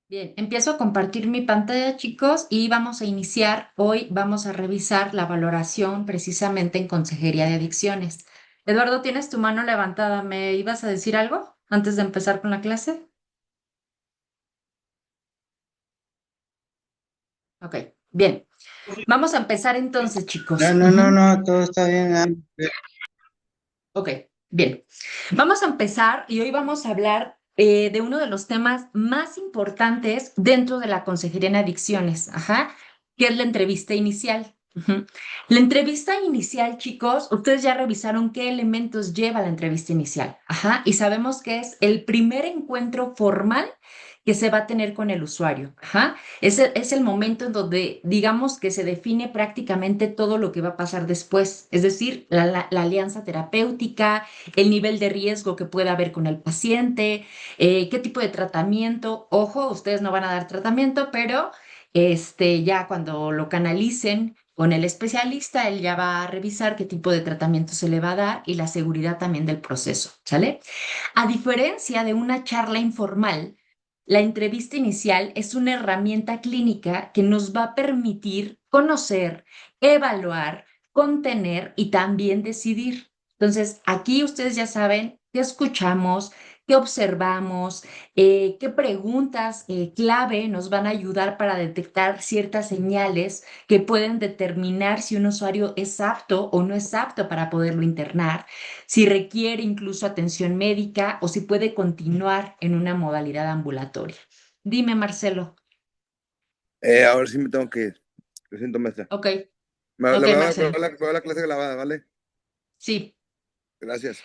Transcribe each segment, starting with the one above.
Bien, empiezo a compartir mi pantalla, chicos, y vamos a iniciar. Hoy vamos a revisar la valoración precisamente en consejería de adicciones. Eduardo, tienes tu mano levantada. ¿Me ibas a decir algo antes de empezar con la clase? Ok, bien. Vamos a empezar entonces, No, chicos. no, no, no, todo está bien. Ok, bien. Vamos a empezar y hoy vamos a hablar de uno de los temas más importantes dentro de la consejería en adicciones, ajá, que es la entrevista inicial. Ujú. La entrevista inicial, chicos, ustedes ya revisaron qué elementos lleva la entrevista inicial, ajá, y sabemos que es el primer encuentro formal que se va a tener con el usuario, ajá. Es el momento en donde digamos que se define prácticamente todo lo que va a pasar después, es decir, la alianza terapéutica, el nivel de riesgo que pueda haber con el paciente, qué tipo de tratamiento. Ojo, ustedes no van a dar tratamiento, pero ya cuando lo canalicen con el especialista, él ya va a revisar qué tipo de tratamiento se le va a dar y la seguridad también del proceso, ¿sale? A diferencia de una charla informal, la entrevista inicial es una herramienta clínica que nos va a permitir conocer, evaluar, contener y también decidir. Entonces, aquí ustedes ya saben qué escuchamos, qué observamos, qué preguntas clave nos van a ayudar para detectar ciertas señales que pueden determinar si un usuario es apto o no es apto para poderlo internar, si requiere incluso atención médica o si puede continuar en una modalidad ambulatoria. Dime, Marcelo. Ahora sí me tengo que ir. Lo siento, maestra. Ok, La ok, veo, Marcelo. veo la clase grabada, ¿vale? Sí. Gracias.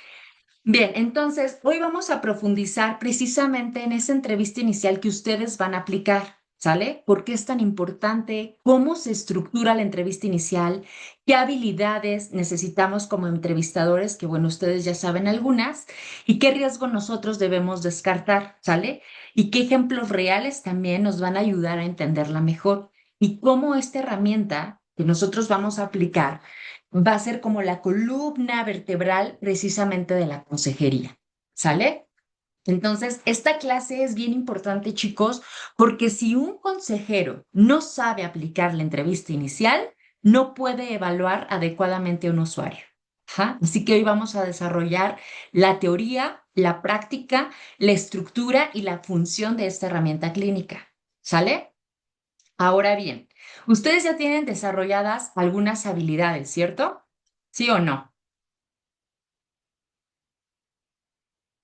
Bien, entonces hoy vamos a profundizar precisamente en esa entrevista inicial que ustedes van a aplicar, ¿sale? ¿Por qué es tan importante? ¿Cómo se estructura la entrevista inicial? ¿Qué habilidades necesitamos como entrevistadores? Que bueno, ustedes ya saben algunas. ¿Y qué riesgo nosotros debemos descartar? ¿Sale? ¿Y qué ejemplos reales también nos van a ayudar a entenderla mejor? Y cómo esta herramienta que nosotros vamos a aplicar va a ser como la columna vertebral precisamente de la consejería. ¿Sale? Entonces, esta clase es bien importante, chicos, porque si un consejero no sabe aplicar la entrevista inicial, no puede evaluar adecuadamente a un usuario. Ajá. Así que hoy vamos a desarrollar la teoría, la práctica, la estructura y la función de esta herramienta clínica. ¿Sale? Ahora bien, ustedes ya tienen desarrolladas algunas habilidades, ¿cierto? ¿Sí o no?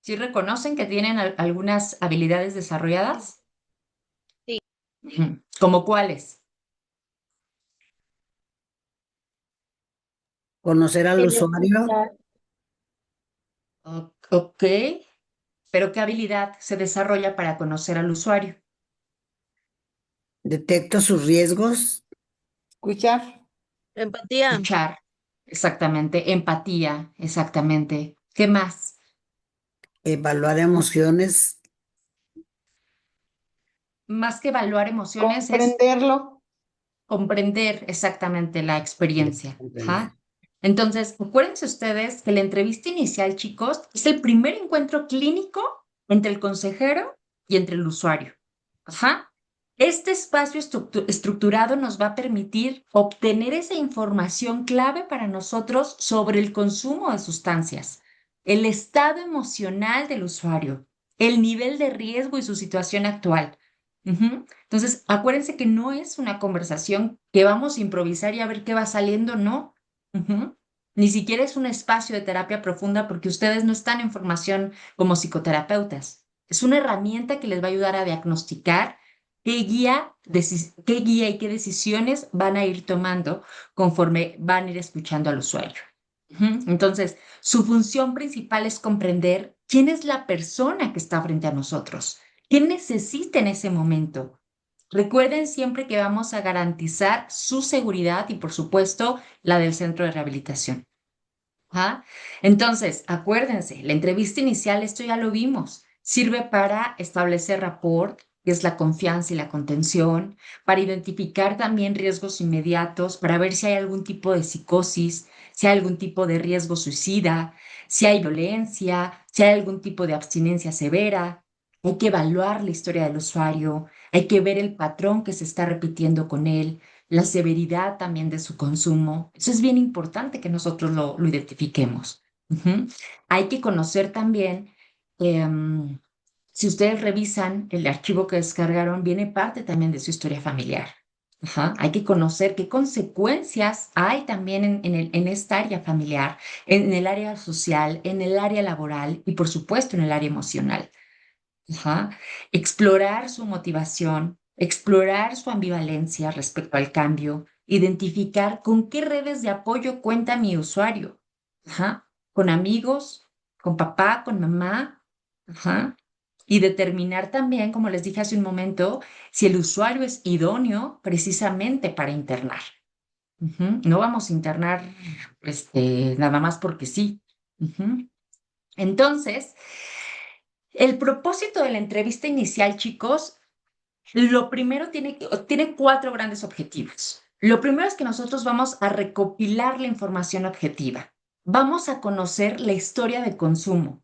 ¿Sí reconocen que tienen algunas habilidades desarrolladas? Sí, Ujú. ¿Cómo cuáles? Conocer al el usuario, escuchar, Ok, pero ¿qué habilidad se desarrolla para conocer al usuario? detecto sus riesgos, Escuchar, empatía, Escuchar, exactamente. Empatía, exactamente. ¿Qué más? evaluar emociones, Más que evaluar emociones es comprenderlo, comprender exactamente la experiencia. comprender. Ajá. Entonces, acuérdense ustedes que la entrevista inicial, chicos, es el primer encuentro clínico entre el consejero y entre el usuario. Ajá. Este espacio estructurado nos va a permitir obtener esa información clave para nosotros sobre el consumo de sustancias, el estado emocional del usuario, el nivel de riesgo y su situación actual. Ujú. Entonces, acuérdense que no es una conversación que vamos a improvisar y a ver qué va saliendo, no. Ujú. Ni siquiera es un espacio de terapia profunda porque ustedes no están en formación como psicoterapeutas. Es una herramienta que les va a ayudar a diagnosticar qué guía y qué decisiones van a ir tomando conforme van a ir escuchando al usuario. Ujú. Entonces, su función principal es comprender quién es la persona que está frente a nosotros. ¿Qué necesita en ese momento? Recuerden siempre que vamos a garantizar su seguridad y, por supuesto, la del centro de rehabilitación. ¿Ah? Entonces, acuérdense, la entrevista inicial, esto ya lo vimos, sirve para establecer rapport, que es la confianza y la contención, para identificar también riesgos inmediatos, para ver si hay algún tipo de psicosis, si hay algún tipo de riesgo suicida, si hay violencia, si hay algún tipo de abstinencia severa. Hay que evaluar la historia del usuario, hay que ver el patrón que se está repitiendo con él, la severidad también de su consumo. Eso es bien importante que nosotros lo identifiquemos. Ujú. Hay que conocer también, em, si ustedes revisan el archivo que descargaron, viene parte también de su historia familiar. Ajá. Hay que conocer qué consecuencias hay también en esta área familiar, en el área social, en el área laboral y por supuesto en el área emocional. Ajá. Explorar su motivación, explorar su ambivalencia respecto al cambio, identificar con qué redes de apoyo cuenta mi usuario. Ajá. Con amigos, con papá, con mamá. Ajá. Y determinar también, como les dije hace un momento, si el usuario es idóneo precisamente para internar. Ujú. No vamos a internar nada más porque sí. Ujú. Entonces, el propósito de la entrevista inicial, chicos, lo primero tiene cuatro grandes objetivos. Lo primero es que nosotros vamos a recopilar la información objetiva. Vamos a conocer la historia de consumo.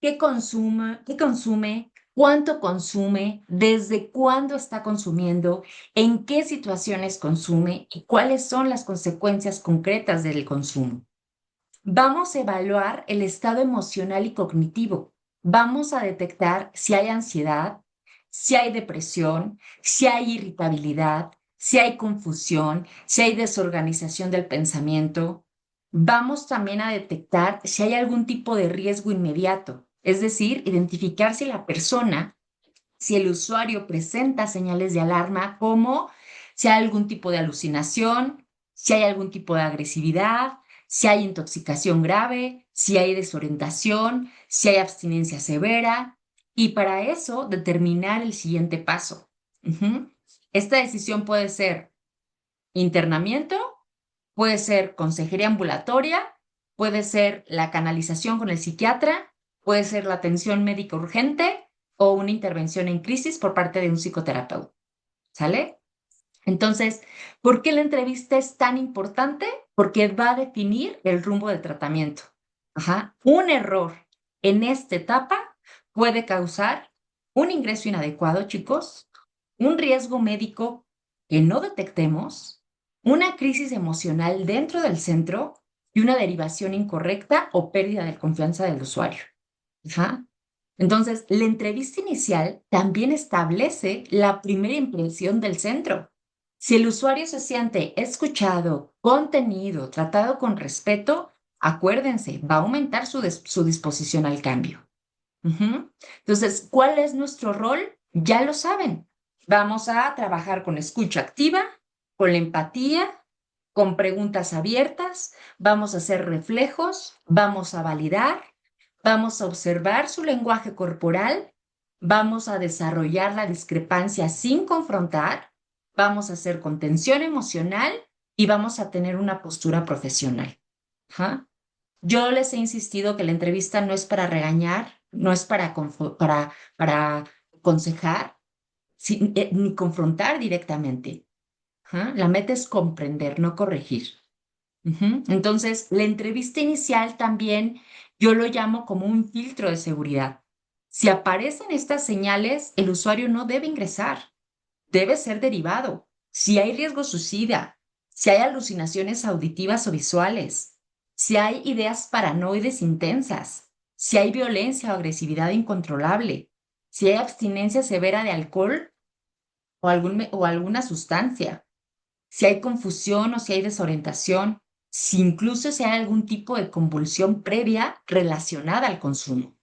Qué consume, cuánto consume, desde cuándo está consumiendo, en qué situaciones consume y cuáles son las consecuencias concretas del consumo. Vamos a evaluar el estado emocional y cognitivo. Vamos a detectar si hay ansiedad, si hay depresión, si hay irritabilidad, si hay confusión, si hay desorganización del pensamiento. Vamos también a detectar si hay algún tipo de riesgo inmediato, es decir, identificar si la persona, si el usuario presenta señales de alarma como si hay algún tipo de alucinación, si hay algún tipo de agresividad, si hay intoxicación grave, si hay desorientación, si hay abstinencia severa, y para eso determinar el siguiente paso. Ujú. Esta decisión puede ser internamiento, puede ser consejería ambulatoria, puede ser la canalización con el psiquiatra, puede ser la atención médica urgente o una intervención en crisis por parte de un psicoterapeuta. ¿Sale? Entonces, ¿por qué la entrevista es tan importante? Porque va a definir el rumbo del tratamiento. Ajá. Un error en esta etapa puede causar un ingreso inadecuado, chicos, un riesgo médico que no detectemos, una crisis emocional dentro del centro y una derivación incorrecta o pérdida de confianza del usuario. Ajá. Entonces, la entrevista inicial también establece la primera impresión del centro. Si el usuario se siente escuchado, contenido, tratado con respeto, acuérdense, va a aumentar su disposición al cambio. Ujú. Entonces, ¿cuál es nuestro rol? Ya lo saben. Vamos a trabajar con escucha activa, con la empatía, con preguntas abiertas, vamos a hacer reflejos, vamos a validar, vamos a observar su lenguaje corporal, vamos a desarrollar la discrepancia sin confrontar, vamos a hacer contención emocional y vamos a tener una postura profesional. Ajá. Yo les he insistido que la entrevista no es para regañar, no es para aconsejar, ni confrontar directamente. Ajá. La meta es comprender, no corregir. Ujú. Entonces, la entrevista inicial también yo lo llamo como un filtro de seguridad. Si aparecen estas señales, el usuario no debe ingresar, debe ser derivado. Si hay riesgo suicida, si hay alucinaciones auditivas o visuales, si hay ideas paranoides intensas, si hay violencia o agresividad incontrolable, si hay abstinencia severa de alcohol o alguna sustancia, si hay confusión o si hay desorientación, si incluso si hay algún tipo de convulsión previa relacionada al consumo.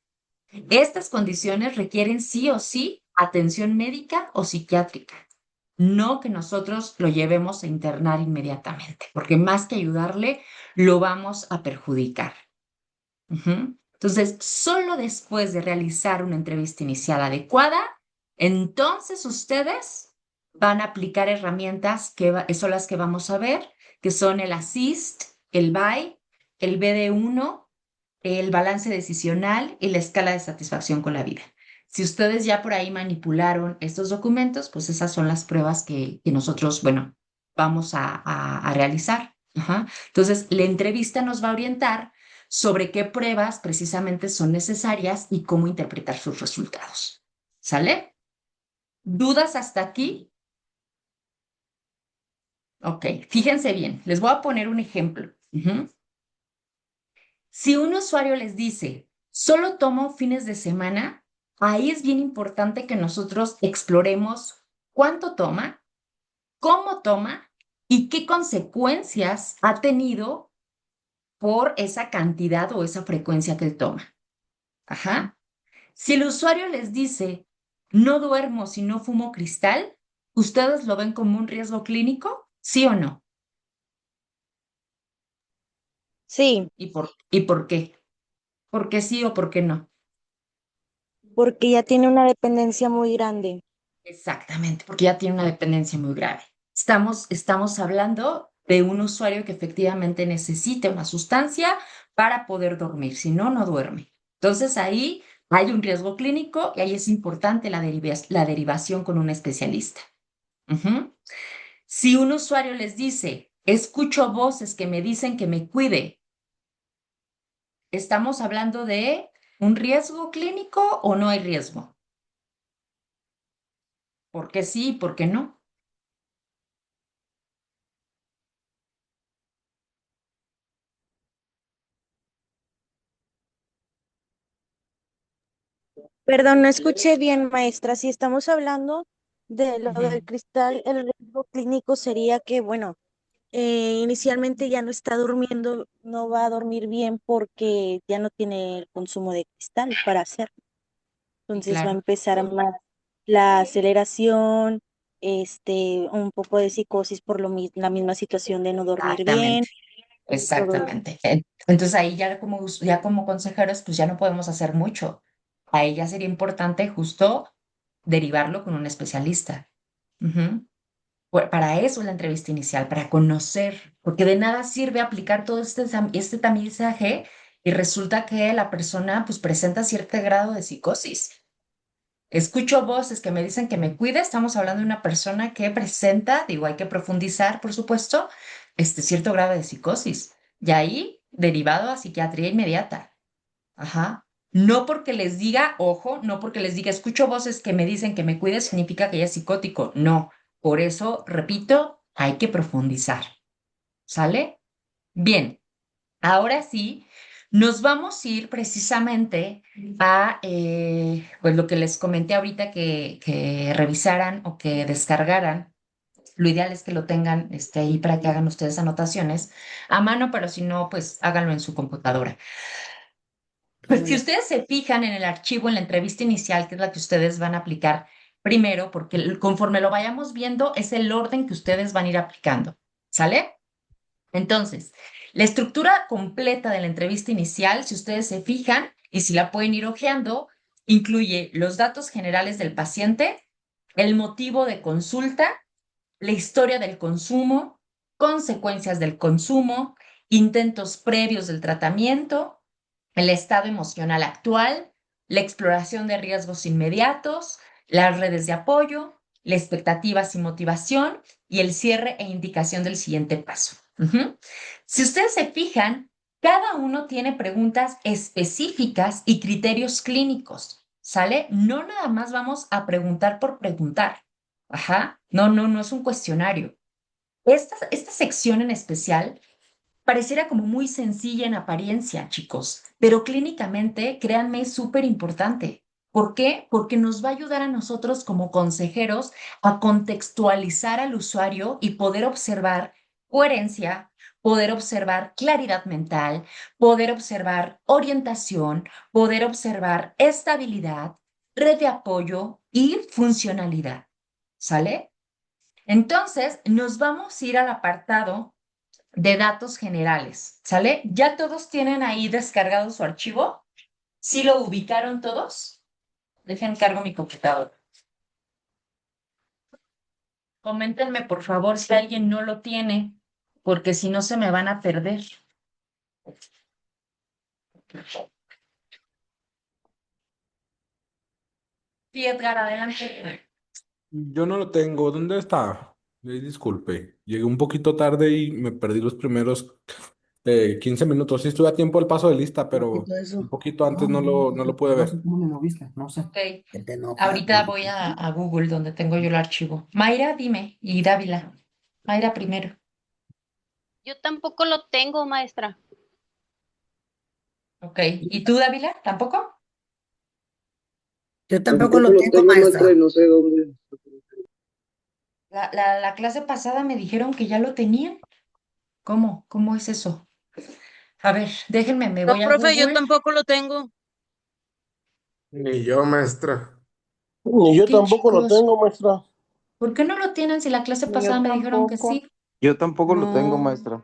Estas condiciones requieren sí o sí atención médica o psiquiátrica, no que nosotros lo llevemos a internar inmediatamente, porque más que ayudarle, lo vamos a perjudicar. Ujú. Entonces, solo después de realizar una entrevista inicial adecuada, entonces ustedes van a aplicar herramientas son las que vamos a ver, que son el ASSIST, el BAI, el BD1, el balance decisional y la escala de satisfacción con la vida. Si ustedes ya por ahí manipularon estos documentos, pues esas son las pruebas que nosotros, bueno, vamos a realizar. Ajá. Entonces, la entrevista nos va a orientar sobre qué pruebas precisamente son necesarias y cómo interpretar sus resultados. ¿Sale? ¿Dudas hasta aquí? Ok, fíjense bien, les voy a poner un ejemplo. Ujú. Si un usuario les dice, solo tomo fines de semana, ahí es bien importante que nosotros exploremos cuánto toma, cómo toma y qué consecuencias ha tenido por esa cantidad o esa frecuencia que él toma. Ajá. Si el usuario les dice, no duermo si no fumo cristal, ¿ustedes lo ven como un riesgo clínico? ¿Sí o no? Sí, ¿Y por qué? ¿Por qué sí o por qué no? porque ya tiene una dependencia muy grande. Exactamente, porque ya tiene una dependencia muy grave. Estamos hablando de un usuario que efectivamente necesita una sustancia para poder dormir, si no, no duerme. Entonces ahí hay un riesgo clínico y ahí es importante la derivación con un especialista. Ujú. Si un usuario les dice, escucho voces que me dicen que me cuide, ¿estamos hablando de un riesgo clínico o no hay riesgo? ¿Por qué sí y por qué no? Perdón, no escuché bien, maestra. Si estamos hablando de lo del Ujú. cristal, el riesgo clínico sería que, bueno, inicialmente ya no está durmiendo, no va a dormir bien porque ya no tiene el consumo de cristal para hacerlo. Sí, Entonces va a claro. empezar más la aceleración, un poco de psicosis por la misma situación de no dormir bien, Exactamente, todo eso. exactamente. Entonces ahí ya como consejeros, pues ya no podemos hacer mucho. Ahí ya sería importante justo derivarlo con un especialista. Ujú. Para eso es la entrevista inicial, para conocer, porque de nada sirve aplicar todo este tamizaje y resulta que la persona pues presenta cierto grado de psicosis. Escucho voces que me dicen que me cuide. Estamos hablando de una persona que presenta, digo, hay que profundizar, por supuesto, cierto grado de psicosis. Y ahí, derivado a psiquiatría inmediata. Ajá. No porque les diga, ojo, no porque les diga, escucho voces que me dicen que me cuide, significa que ella es psicótico. No. Por eso, repito, hay que profundizar. ¿Sale? Bien. Ahora sí, nos vamos a ir precisamente a pues lo que les comenté ahorita que revisaran o que descargaran. Lo ideal es que lo tengan ahí para que hagan ustedes anotaciones a mano, pero si no, pues háganlo en su computadora. Pues Muy si bien. ustedes se fijan en el archivo, en la entrevista inicial, que es la que ustedes van a aplicar primero, porque conforme lo vayamos viendo, es el orden que ustedes van a ir aplicando. ¿Sale? Entonces, la estructura completa de la entrevista inicial, si ustedes se fijan y si la pueden ir hojeando, incluye los datos generales del paciente, el motivo de consulta, la historia del consumo, consecuencias del consumo, intentos previos del tratamiento, el estado emocional actual, la exploración de riesgos inmediatos, las redes de apoyo, las expectativas y motivación y el cierre e indicación del siguiente paso. Ujú. Si ustedes se fijan, cada uno tiene preguntas específicas y criterios clínicos, ¿sale? No nada más vamos a preguntar por preguntar. Ajá, no es un cuestionario. Esta sección en especial pareciera como muy sencilla en apariencia, chicos, pero clínicamente, créanme, es súper importante. ¿Por qué? Porque nos va a ayudar a nosotros como consejeros a contextualizar al usuario y poder observar coherencia, poder observar claridad mental, poder observar orientación, poder observar estabilidad, red de apoyo y funcionalidad. ¿Sale? Entonces, nos vamos a ir al apartado de datos generales, ¿sale? ¿Ya todos tienen ahí descargado su archivo? ¿Sí lo ubicaron todos? Dejen cargo mi computadora. Coméntenme, por favor, si alguien no lo tiene, porque si no se me van a perder. Sí, Edgar, adelante. Yo no lo tengo. ¿Dónde está? Disculpe. Llegué un poquito tarde y me perdí los primeros 15 minutos. Sí estuve a tiempo del paso de lista, pero Poquito eso. un poquito antes No, no lo pude no sé ver. cómo me moviste, no sé. Ok, ¿Qué te enoja? ahorita voy a Google donde tengo yo el archivo. Mayra, dime, y Dávila. Mayra primero. Yo tampoco lo tengo, maestra. Ok, ¿y tú, Dávila? ¿Tampoco? Yo tampoco Tampoco lo lo tengo, tengo, maestra, y maestra. no sé dónde. La clase pasada me dijeron que ya lo tenían. ¿Cómo? ¿Cómo es eso? A ver, déjenme, me No, voy a profe, yo Google. tampoco lo tengo. Ni yo, maestra. Ni yo Ok, tampoco lo chicos, tengo, maestra. ¿por qué no lo tienen si la clase Ni pasada yo me dijeron que tampoco. sí? Yo tampoco lo tengo, No, maestra.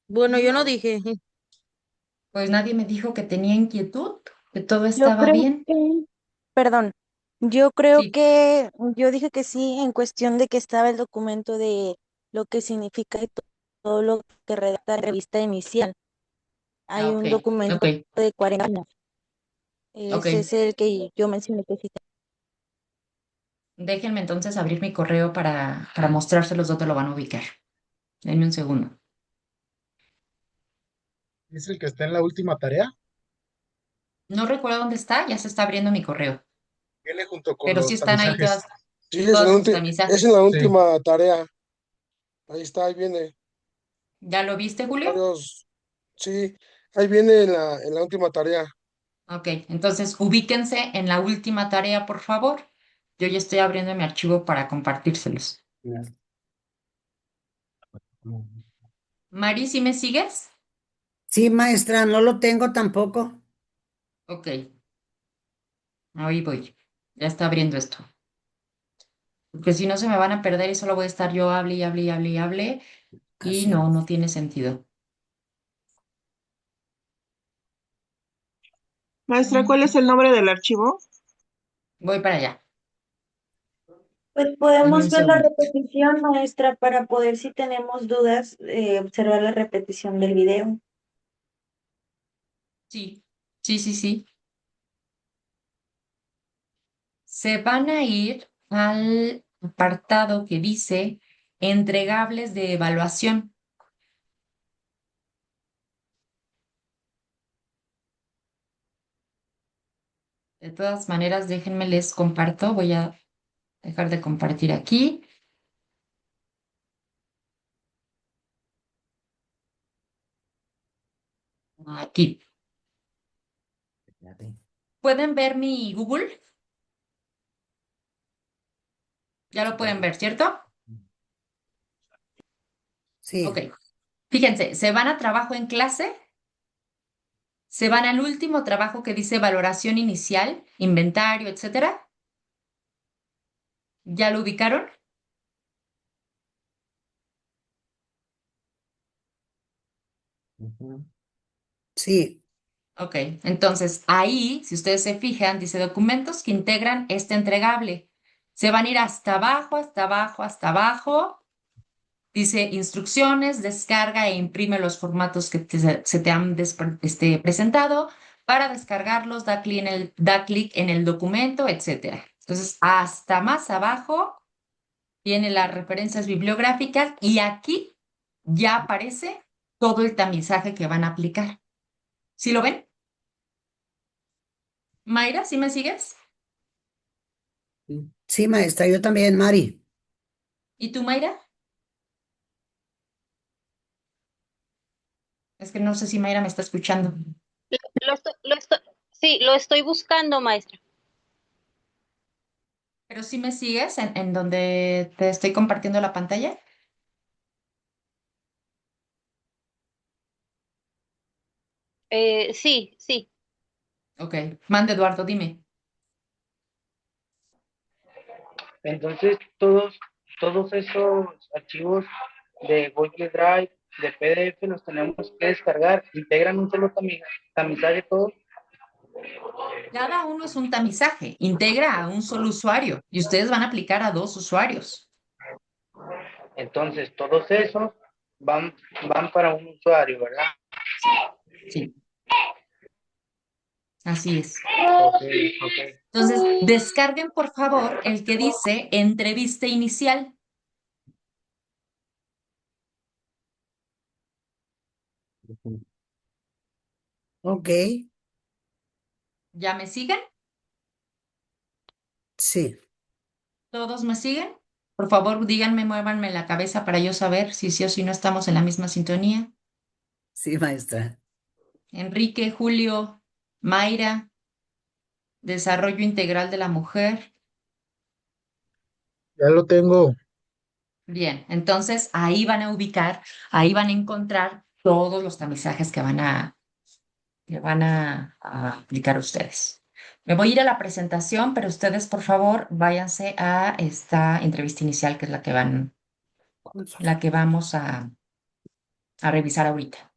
bueno, yo no dije. Pues nadie me dijo que tenía inquietud, que todo Yo estaba creo bien. que, perdón, yo creo Sí, que yo dije que sí en cuestión de que estaba el documento de lo que significa y todo lo que redacta la revista inicial. ah, Hay ok, un ok, documento de 40 años. ok. Ese es el que yo mencioné que sí. Déjenme entonces abrir mi correo para mostrárselos dónde lo van a ubicar. Denme un segundo. ¿Es el que está en la última tarea? No recuerdo dónde está, ya se está abriendo mi correo, Viene junto con pero sí los están ahí tamizajes. Sí, todos sus es en tamizajes. la Sí. última tarea. Ahí está, ahí viene. ¿Ya lo viste, Julio? Varios. Sí, ahí viene en la última tarea. Ok, entonces ubíquense en la última tarea, por favor. Yo ya estoy abriendo mi archivo para compartírselos. Mari, ¿sí me sigues? Sí, maestra, no lo tengo tampoco. Ok, ahí voy. Ya está abriendo esto. Porque si no se me van a perder y solo voy a estar yo hable y hable y hable y hable. Y Así no, es. no tiene sentido. Maestra, ¿cuál es el nombre del archivo? Voy para allá. Pues Denme podemos un ver la segundo. repetición, maestra, para poder, si tenemos dudas, observar la repetición del video. Sí, sí, sí, sí. Se van a ir al apartado que dice entregables de evaluación. De todas maneras, déjenme les comparto. Voy a dejar de compartir aquí. Aquí. Espérate. ¿Pueden ver mi Google? Ya lo pueden ver, ¿cierto? Ok. Sí, Fíjense, se van a trabajo en clase, se van al último trabajo que dice valoración inicial, inventario, etcétera. ¿Ya lo ubicaron? Ujú. sí, Ok, entonces ahí, si ustedes se fijan, dice documentos que integran este entregable. Se van a ir hasta abajo, hasta abajo, hasta abajo. Dice instrucciones, descarga e imprime los formatos que se te han presentado. Para descargarlos, da clic en el documento, etcétera. Entonces, hasta más abajo viene las referencias bibliográficas y aquí ya aparece todo el tamizaje que van a aplicar. ¿Sí lo ven? Mayra, ¿sí me sigues? sí, maestra, yo también, Mari. ¿Y tú, Mayra? Es que no sé si Mayra me está escuchando. Sí, lo estoy buscando, maestra. Pero sí me sigues en donde te estoy compartiendo la pantalla. Sí, sí. Ok, mande Eduardo, dime. Entonces, todos esos archivos de Google Drive, de PDF, los tenemos que descargar, integran un solo tamizaje todo. Cada uno es un tamizaje, integra a un solo usuario y ustedes van a aplicar a dos usuarios. Entonces, todos esos van para un usuario, ¿verdad? Sí, sí, así es. Ok, ok. Entonces, descarguen por favor el que dice entrevista inicial. Ok, ¿Ya me siguen? sí, ¿Todos me siguen? Por favor, díganme, muévanme la cabeza para yo saber si sí o si no estamos en la misma sintonía. sí, maestra. Enrique, Julio, Mayra, Desarrollo Integral de la Mujer. Ya lo tengo. Bien, entonces ahí van a ubicar, ahí van a encontrar todos los tamizajes que van a aplicar ustedes. Me voy a ir a la presentación, pero ustedes, por favor, váyanse a esta entrevista inicial, que es la que vamos a revisar ahorita.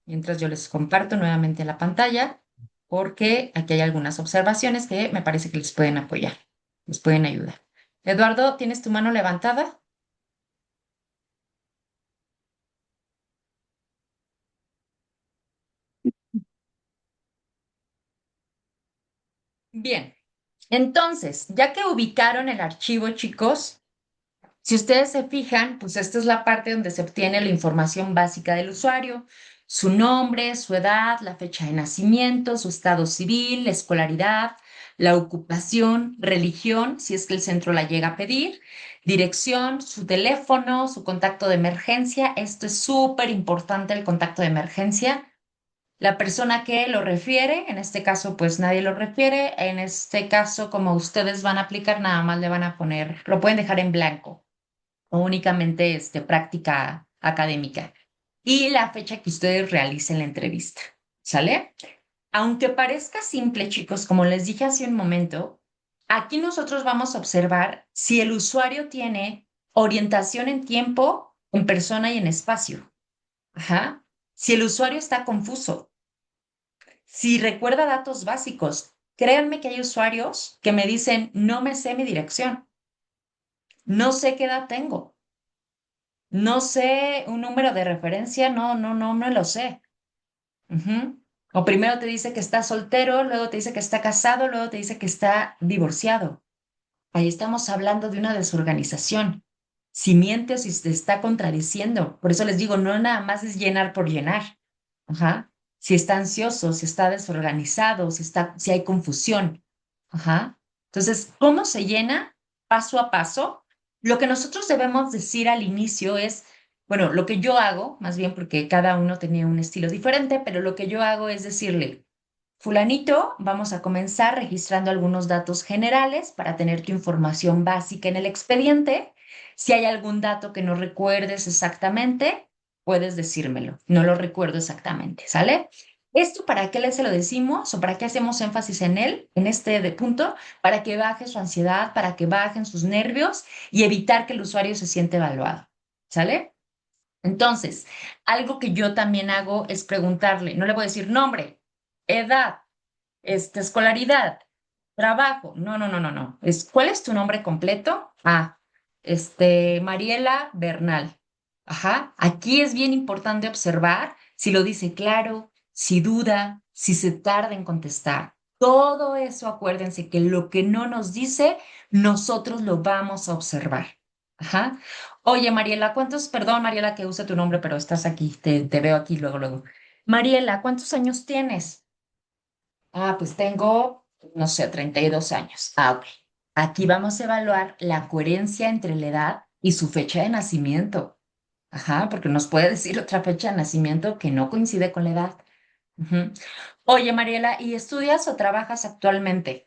Mientras yo les comparto nuevamente la pantalla, porque aquí hay algunas observaciones que me parece que les pueden apoyar, les pueden ayudar. Eduardo, ¿tienes tu mano levantada? Bien, entonces, ya que ubicaron el archivo, chicos, si ustedes se fijan, pues esta es la parte donde se obtiene la información básica del usuario: su nombre, su edad, la fecha de nacimiento, su estado civil, la escolaridad, la ocupación, religión, si es que el centro la llega a pedir, dirección, su teléfono, su contacto de emergencia. Esto es súper importante, el contacto de emergencia. La persona que lo refiere, en este caso, pues nadie lo refiere. En este caso, como ustedes van a aplicar, nada más le van a poner, lo pueden dejar en blanco o únicamente práctica académica. Y la fecha que ustedes realicen la entrevista. ¿Sale? Aunque parezca simple, chicos, como les dije hace un momento, aquí nosotros vamos a observar si el usuario tiene orientación en tiempo, en persona y en espacio. Ajá. Si el usuario está confuso, si recuerda datos básicos. Créanme que hay usuarios que me dicen, no me sé mi dirección, no sé qué edad tengo, no sé un número de referencia, no lo sé. Ujú. O primero te dice que está soltero, luego te dice que está casado, luego te dice que está divorciado. Ahí estamos hablando de una desorganización. Si miente o si se está contradiciendo. Por eso les digo, no nada más es llenar por llenar. Ajá. Si está ansioso, si está desorganizado, si hay confusión. Ajá. Entonces, ¿cómo se llena? Paso a paso. Lo que nosotros debemos decir al inicio es, bueno, lo que yo hago, más bien porque cada uno tenía un estilo diferente, pero lo que yo hago es decirle, fulanito, vamos a comenzar registrando algunos datos generales para tener tu información básica en el expediente. Si hay algún dato que no recuerdes exactamente, puedes decírmelo. No lo recuerdo exactamente, ¿sale? ¿Esto para qué se lo decimos o para qué hacemos énfasis en él, en este de punto? Para que baje su ansiedad, para que bajen sus nervios y evitar que el usuario se siente evaluado, ¿sale? Entonces, algo que yo también hago es preguntarle, no le voy a decir nombre, edad, escolaridad, trabajo. No. ¿Cuál es tu nombre completo? Ah, Mariela Bernal. Ajá. Aquí es bien importante observar si lo dice claro, si duda, si se tarda en contestar. Todo eso, acuérdense que lo que no nos dice, nosotros lo vamos a observar. Ajá. Oye, Mariela, perdón, Mariela, que use tu nombre, pero estás aquí, te veo aquí luego, luego. Mariela, ¿cuántos años tienes? Ah, pues tengo, no sé, 32 años. Ah, ok. Aquí vamos a evaluar la coherencia entre la edad y su fecha de nacimiento. Ajá, porque nos puede decir otra fecha de nacimiento que no coincide con la edad. Ujú. Oye, Mariela, ¿y estudias o trabajas actualmente?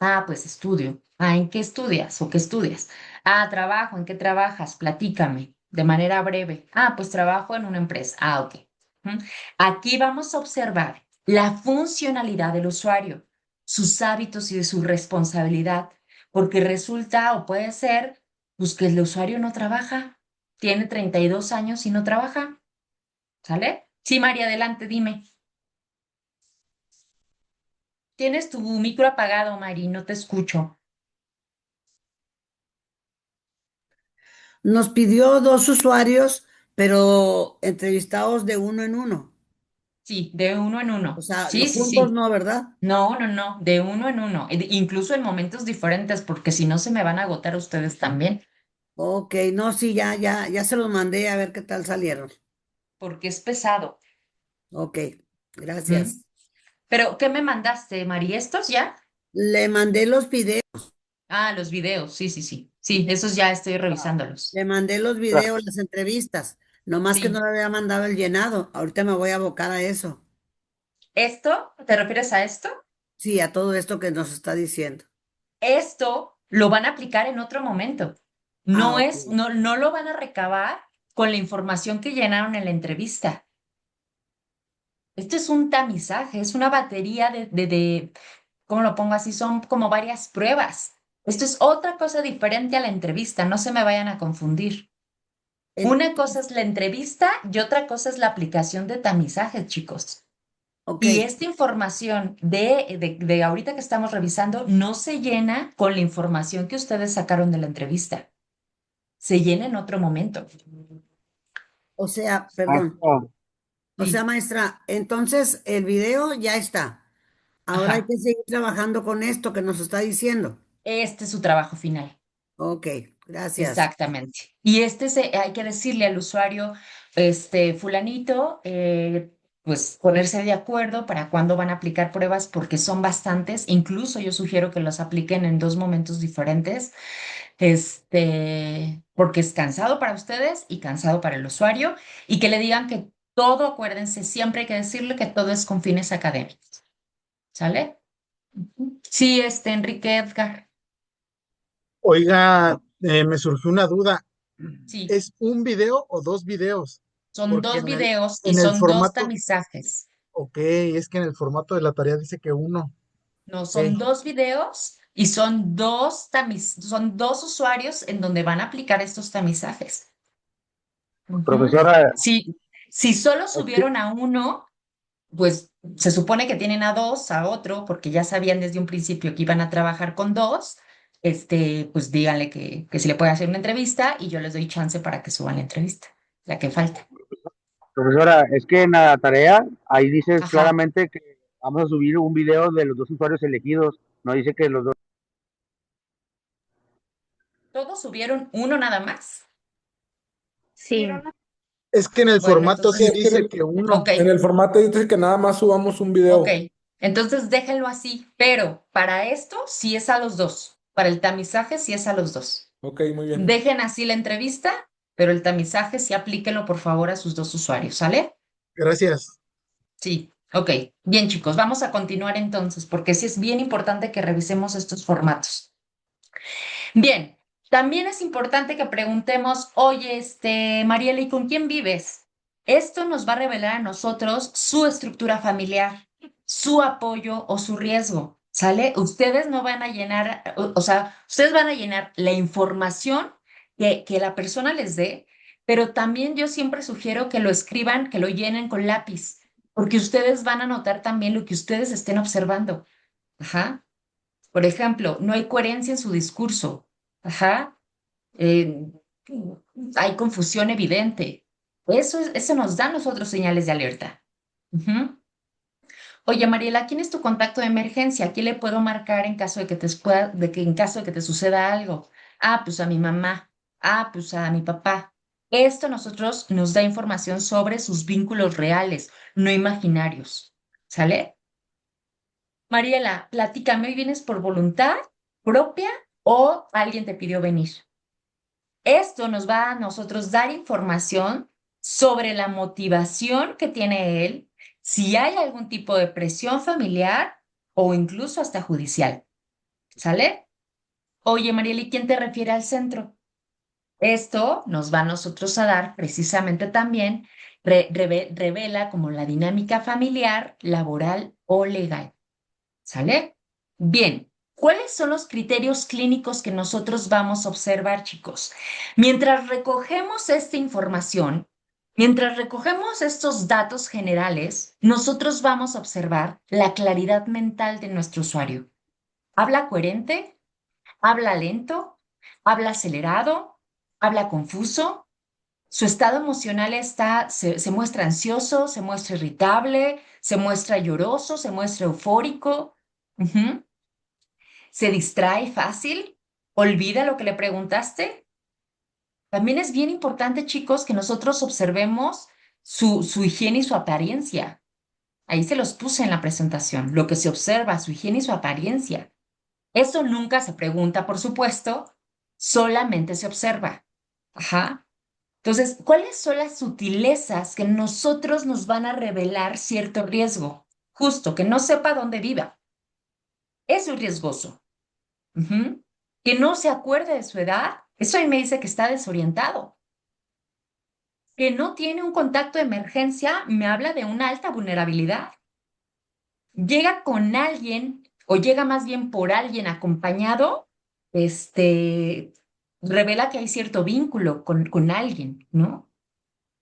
Ah, pues estudio. Ah, ¿en qué estudias o qué estudias? Ah, trabajo. ¿En qué trabajas? Platícame de manera breve. Ah, pues trabajo en una empresa. Ah, ok. Ujú. Aquí vamos a observar la funcionalidad del usuario, sus hábitos y de su responsabilidad, porque resulta o puede ser, pues que el usuario no trabaja, tiene 32 años y no trabaja. ¿Sale? Sí, María, adelante, dime. Tienes tu micro apagado, Mari, no te escucho. Nos pidió dos usuarios, pero entrevistados de uno en uno. Sí, de uno en O uno. sea, Sí, los sí, juntos sí. no, ¿verdad? No, de uno en uno. Incluso en momentos diferentes, porque si no se me van a agotar ustedes también. Ok, no, sí, ya se los mandé a ver qué tal salieron. porque es pesado. Ok, ¿Mm? gracias. Pero, ¿qué me mandaste, Mari? ¿Estos ya? Le mandé los videos, Ah, los videos, sí, sí, sí. Sí, esos ya estoy revisándolos. le mandé los videos, las entrevistas, nomás que no Sí. le había mandado el llenado. Ahorita me voy a abocar a eso. ¿Esto? ¿Te refieres a esto? Sí, a todo esto que nos está diciendo. Esto lo van a aplicar en otro momento. Ah, ok. No lo van a recabar con la información que llenaron en la entrevista. Esto es un tamizaje, es una batería ¿cómo lo pongo así? Son como varias pruebas. Esto es otra cosa diferente a la entrevista, no se me vayan a confundir. En- Una cosa es la entrevista y otra cosa es la aplicación de tamizajes, chicos. ok, Y esta información de ahorita que estamos revisando no se llena con la información que ustedes sacaron de la entrevista. Se llena en otro momento. o sea, perdón. Maestra, O sea, Sí, maestra, entonces el video ya está. Ahora hay ajá. que seguir trabajando con esto que nos está diciendo. Este es su trabajo final. Ok, gracias. Exactamente. Y hay que decirle al usuario, fulanito, pues ponerse de acuerdo para cuándo van a aplicar pruebas, porque son bastantes. Incluso yo sugiero que los apliquen en dos momentos diferentes, porque es cansado para ustedes y cansado para el usuario, y que le digan que todo, acuérdense, siempre hay que decirle que todo es con fines académicos. ¿Sale? Ujú. Sí, Enrique Edgar. oiga, me surgió una duda. Sí, ¿Es un video o dos videos? son Porque dos videos y en el son dos formato, tamizajes. ok, es que en el formato de la tarea dice que uno. No, Ok. son dos videos y son dos usuarios en donde van a aplicar estos tamizajes. Ujú. Profesora, Si solo es que, subieron a uno, pues se supone que tienen a dos, a otro, porque ya sabían desde un principio que iban a trabajar con dos, pues díganle que si le puede hacer una entrevista y yo les doy chance para que suban la entrevista, la que falta. profesora, es que en la tarea ahí dice Ajá. claramente que vamos a subir un video de los dos usuarios elegidos. No dice que los dos. ¿Todos subieron uno nada más? Sí. Es que en el Bueno, formato sí entonces, Es que dice que ok. uno. en el formato dice que nada más subamos un Ok, video. entonces déjenlo así, pero para esto sí es a los dos, para el tamizaje sí es a los dos. Ok, muy bien. Dejen así la entrevista, pero el tamizaje sí aplíquenlo por favor a sus dos usuarios, ¿sale? Gracias. Sí, ok. Bien chicos, vamos a continuar entonces, porque sí es bien importante que revisemos estos formatos. Bien, también es importante que preguntemos, oye, Mariela, ¿y con quién vives? Esto nos va a revelar a nosotros su estructura familiar, su apoyo o su riesgo, ¿sale? Ustedes no van a llenar, o sea, ustedes van a llenar la información que la persona les dé, pero también yo siempre sugiero que lo escriban, que lo llenen con lápiz, porque ustedes van a notar también lo que ustedes estén observando. Ajá. Por ejemplo, no hay coherencia en su discurso. Ajá. Eh, Hay confusión evidente. Eso nos da a nosotros señales de alerta. Ujú. Oye, Mariela, ¿quién es tu contacto de emergencia? ¿A quién le puedo marcar en caso de que en caso de que te suceda algo? Ah, pues a mi mamá. Ah, pues a mi papá. Esto a nosotros nos da información sobre sus vínculos reales, no imaginarios. ¿Sale? Mariela, platícame, ¿hoy vienes por voluntad propia o alguien te pidió venir? Esto nos va a nosotros dar información sobre la motivación que tiene él, si hay algún tipo de presión familiar o incluso hasta judicial. ¿Sale? Oye, Mariela, ¿y quién te refiere al centro? Esto nos va a nosotros a dar precisamente también, revela como la dinámica familiar, laboral o legal. ¿Sale? Bien, ¿cuáles son los criterios clínicos que nosotros vamos a observar, chicos? Mientras recogemos esta información, mientras recogemos estos datos generales, nosotros vamos a observar la claridad mental de nuestro usuario. ¿Habla coherente? ¿Habla lento? ¿Habla acelerado? ¿Habla confuso? Su estado emocional se muestra ansioso, se muestra irritable, se muestra lloroso, se muestra eufórico. Ujú. ¿Se distrae fácil? ¿Olvida lo que le preguntaste? También es bien importante, chicos, que nosotros observemos su higiene y su apariencia. Ahí se los puse en la presentación. Lo que se observa, su higiene y su apariencia. Eso nunca se pregunta, por supuesto, solamente se observa. Ajá. Entonces, ¿cuáles son las sutilezas que nosotros nos van a revelar cierto riesgo? Justo, que no sepa dónde viva. Eso es riesgoso. Ujú. Que no se acuerde de su edad. Eso ahí me dice que está desorientado. Que no tiene un contacto de emergencia, me habla de una alta vulnerabilidad. Llega con alguien o llega más bien por alguien acompañado, revela que hay cierto vínculo con alguien, ¿no?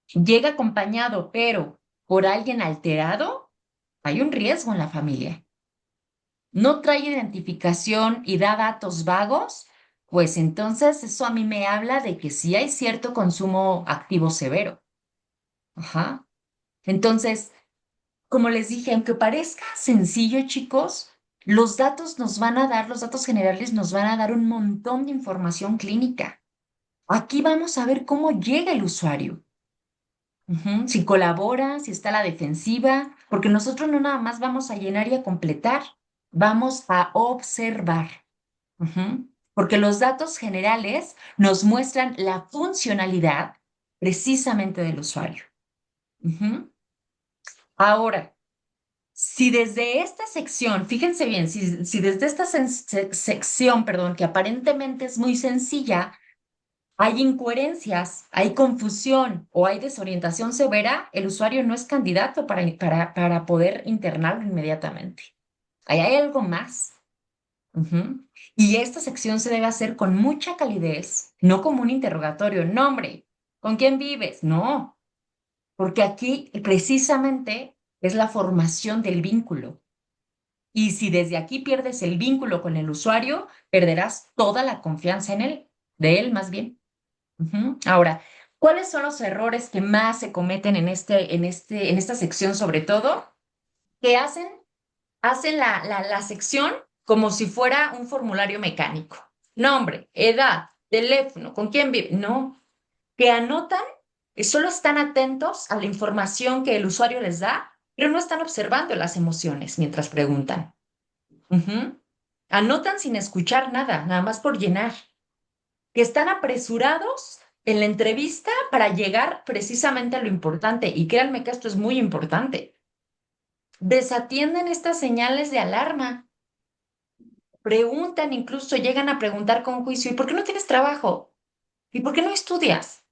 Llega acompañado, pero por alguien alterado, hay un riesgo en la familia. No trae identificación y da datos vagos, pues entonces eso a mí me habla de que sí hay cierto consumo activo severo. Ajá. Entonces, como les dije, aunque parezca sencillo, chicos, los datos generales nos van a dar un montón de información clínica. Aquí vamos a ver cómo llega el usuario. Ujú. Si colabora, si está a la defensiva, porque nosotros no nada más vamos a llenar y a completar, vamos a observar. Ujú. Porque los datos generales nos muestran la funcionalidad precisamente del usuario. Ujú. Ahora, si desde esta sección, fíjense bien, si desde esta sección, perdón, que aparentemente es muy sencilla, hay incoherencias, hay confusión o hay desorientación severa, el usuario no es candidato para poder internarlo inmediatamente. Ahí hay algo más. Ujú. Y esta sección se debe hacer con mucha calidez, no como un interrogatorio. Nombre, ¿con quién vives? No, porque aquí precisamente es la formación del vínculo. Y si desde aquí pierdes el vínculo con el usuario, perderás toda la confianza en él, de él más bien. Ujú. Ahora, ¿cuáles son los errores que más se cometen en esta sección sobre todo? Que hacen la sección como si fuera un formulario mecánico. Nombre, edad, teléfono, ¿con quién vive? No, que anotan y solo están atentos a la información que el usuario les da, pero no están observando las emociones mientras preguntan. Ujú. Anotan sin escuchar nada, nada más por llenar. Que están apresurados en la entrevista para llegar precisamente a lo importante. Y créanme que esto es muy importante. Desatienden estas señales de alarma. Preguntan, incluso llegan a preguntar con juicio, ¿y por qué no tienes trabajo? ¿Y por qué no estudias?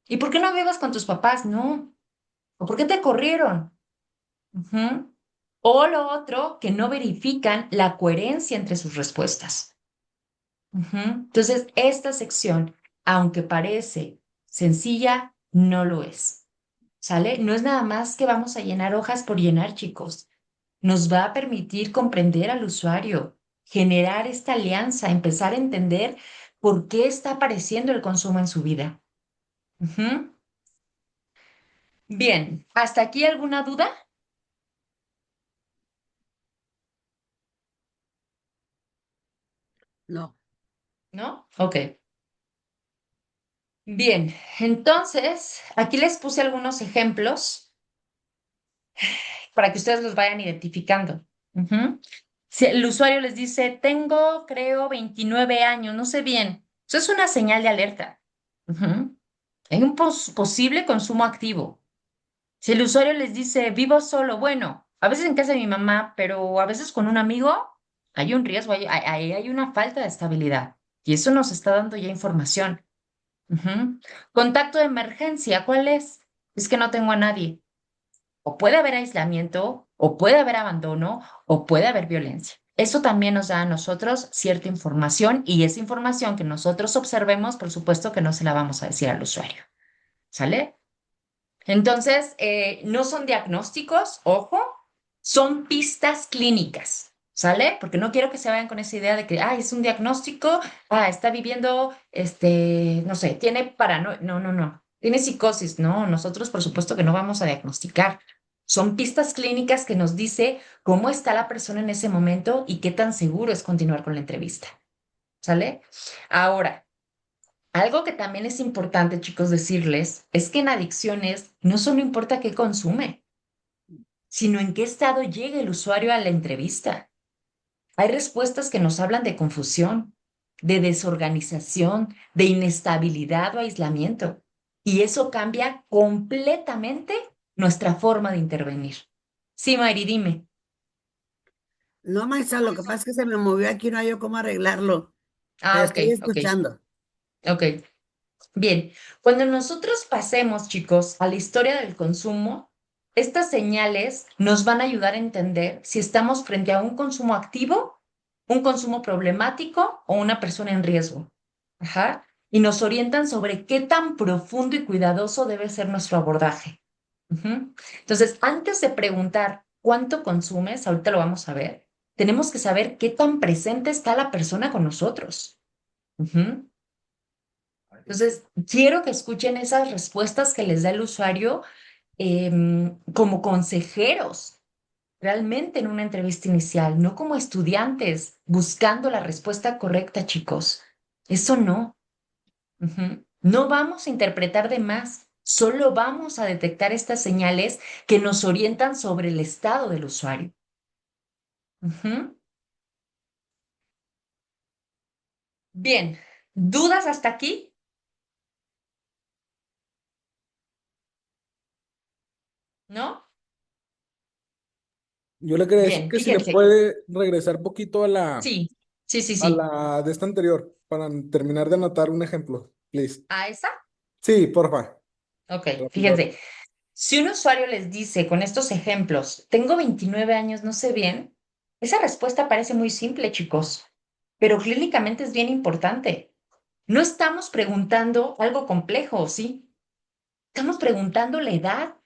¿Y por qué no vivas con tus papás? No. ¿O por qué te corrieron? Ujú. O lo otro, que no verifican la coherencia entre sus respuestas. Ujú. Entonces, esta sección, aunque parece sencilla, no lo es. ¿Sale? No es nada más que vamos a llenar hojas por llenar, chicos. Nos va a permitir comprender al usuario, generar esta alianza, empezar a entender por qué está apareciendo el consumo en su vida. Ujú. Bien, ¿hasta aquí alguna duda? No. ¿No? Ok. Bien, entonces, aquí les puse algunos ejemplos para que ustedes los vayan identificando. Ujú. Si el usuario les dice, tengo, creo, 29 años, no sé bien. Eso es una señal de alerta. Ujú. Hay un posible consumo activo. Si el usuario les dice, vivo solo, bueno, a veces en casa de mi mamá, pero a veces con un amigo, hay un riesgo, hay una falta de estabilidad. Y eso nos está dando ya información. Ujú. Contacto de emergencia, ¿cuál es? Es que no tengo a nadie. O puede haber aislamiento, o puede haber abandono, o puede haber violencia. Eso también nos da a nosotros cierta información y esa información que nosotros observemos, por supuesto que no se la vamos a decir al usuario. ¿Sale? Entonces, no son diagnósticos, ojo, son pistas clínicas. ¿Sale? Porque no quiero que se vayan con esa idea de que, es un diagnóstico, está viviendo, no sé, tiene paranoia. No, no, no. Tiene psicosis. No, nosotros por supuesto que no vamos a diagnosticar. Son pistas clínicas que nos dice cómo está la persona en ese momento y qué tan seguro es continuar con la entrevista. ¿Sale? Ahora, Algo que también es importante, chicos, decirles es que en adicciones no solo importa qué consume, sino en qué estado llega el usuario a la entrevista. Hay respuestas que nos hablan de confusión, de desorganización, de inestabilidad o aislamiento. Y eso cambia completamente nuestra forma de intervenir. Sí, Mari, dime. No, maestra, lo que pasa es que se me movió aquí, no hay yo cómo arreglarlo. Pero Ah, ok, estoy ok, escuchando. ok. Bien, cuando nosotros pasemos, chicos, a la historia del consumo, estas señales nos van a ayudar a entender si estamos frente a un consumo activo, un consumo problemático o una persona en riesgo. Ajá. Y nos orientan sobre qué tan profundo y cuidadoso debe ser nuestro abordaje. Ujú. Entonces, antes de preguntar cuánto consumes, ahorita lo vamos a ver, tenemos que saber qué tan presente está la persona con nosotros. Ujú. Entonces, quiero que escuchen esas respuestas que les da el usuario como consejeros, realmente en una entrevista inicial, no como estudiantes buscando la respuesta correcta, chicos. Eso no. Ujú. No vamos a interpretar de más, solo vamos a detectar estas señales que nos orientan sobre el estado del usuario. Ujú. Bien, ¿dudas hasta aquí? ¿No? Yo le quería decir Bien, que si le fíjense. puede regresar poquito a la, Sí, sí, sí, a sí. la de esta anterior para terminar de anotar un ejemplo, please. ¿A esa? Sí, porfa. Ok, Rápido. fíjense. Si un usuario les dice con estos ejemplos, tengo 29 años, no sé bien, esa respuesta parece muy simple, chicos, pero clínicamente es bien importante. No estamos preguntando algo complejo, ¿sí? Estamos preguntando la edad.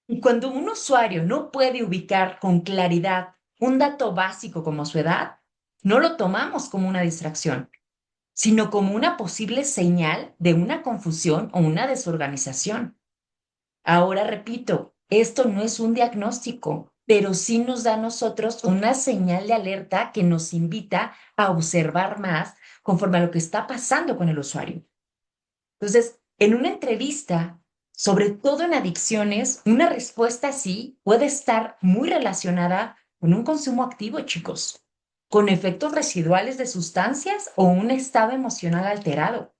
Y cuando un usuario no puede ubicar con claridad un dato básico como su edad, no lo tomamos como una distracción, sino como una posible señal de una confusión o una desorganización. Ahora repito, esto no es un diagnóstico, pero sí nos da a nosotros una señal de alerta que nos invita a observar más conforme a lo que está pasando con el usuario. Entonces, en una entrevista, sobre todo en adicciones, una respuesta así puede estar muy relacionada con un consumo activo, chicos, con efectos residuales de sustancias o un estado emocional alterado.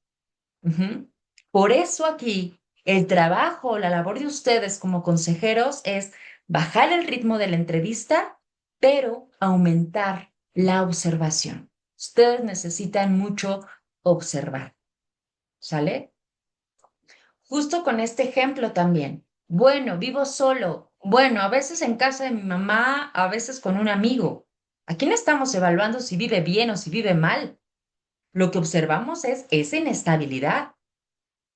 Ujú. Por eso aquí el trabajo, la labor de ustedes como consejeros es bajar el ritmo de la entrevista, pero aumentar la observación. Ustedes necesitan mucho observar, ¿sale? Justo con este ejemplo también. Bueno, vivo solo. Bueno, a veces en casa de mi mamá, a veces con un amigo. Aquí no estamos evaluando si vive bien o si vive mal. Lo que observamos es esa inestabilidad.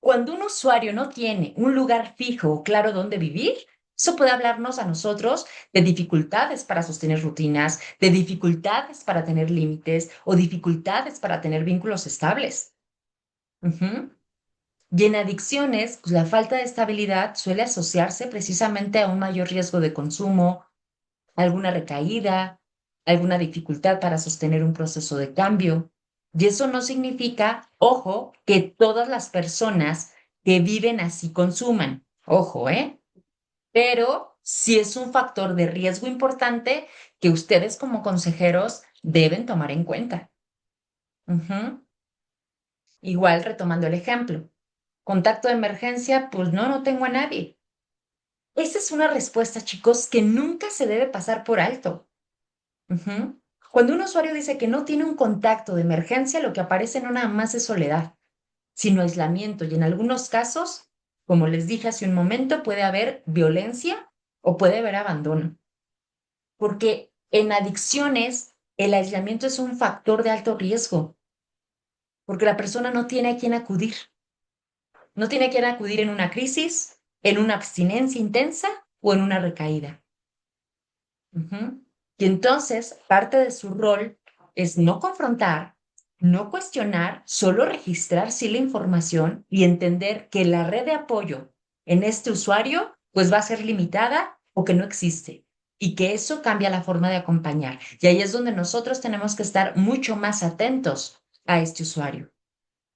Cuando un usuario no tiene un lugar fijo o claro donde vivir, eso puede hablarnos a nosotros de dificultades para sostener rutinas, de dificultades para tener límites o dificultades para tener vínculos estables. Ujú. Y en adicciones, pues la falta de estabilidad suele asociarse precisamente a un mayor riesgo de consumo, alguna recaída, alguna dificultad para sostener un proceso de cambio. Y eso no significa, ojo, que todas las personas que viven así consuman. Ojo, ¿eh? Pero sí es un factor de riesgo importante que ustedes como consejeros deben tomar en cuenta. Ujú. Igual retomando el ejemplo. Contacto de emergencia, pues no, no tengo a nadie. Esa es una respuesta, chicos, que nunca se debe pasar por alto. Ujú. Cuando un usuario dice que no tiene un contacto de emergencia, lo que aparece no nada más es soledad, sino aislamiento y en algunos casos, como les dije hace un momento, puede haber violencia o puede haber abandono. Porque en adicciones el aislamiento es un factor de alto riesgo, porque la persona no tiene a quién acudir. No tiene a quién acudir en una crisis, en una abstinencia intensa o en una recaída. Ujú. Y entonces, parte de su rol es no confrontar, no cuestionar, solo registrar sí la información y entender que la red de apoyo en este usuario pues va a ser limitada o que no existe y que eso cambia la forma de acompañar. Y ahí es donde nosotros tenemos que estar mucho más atentos a este usuario.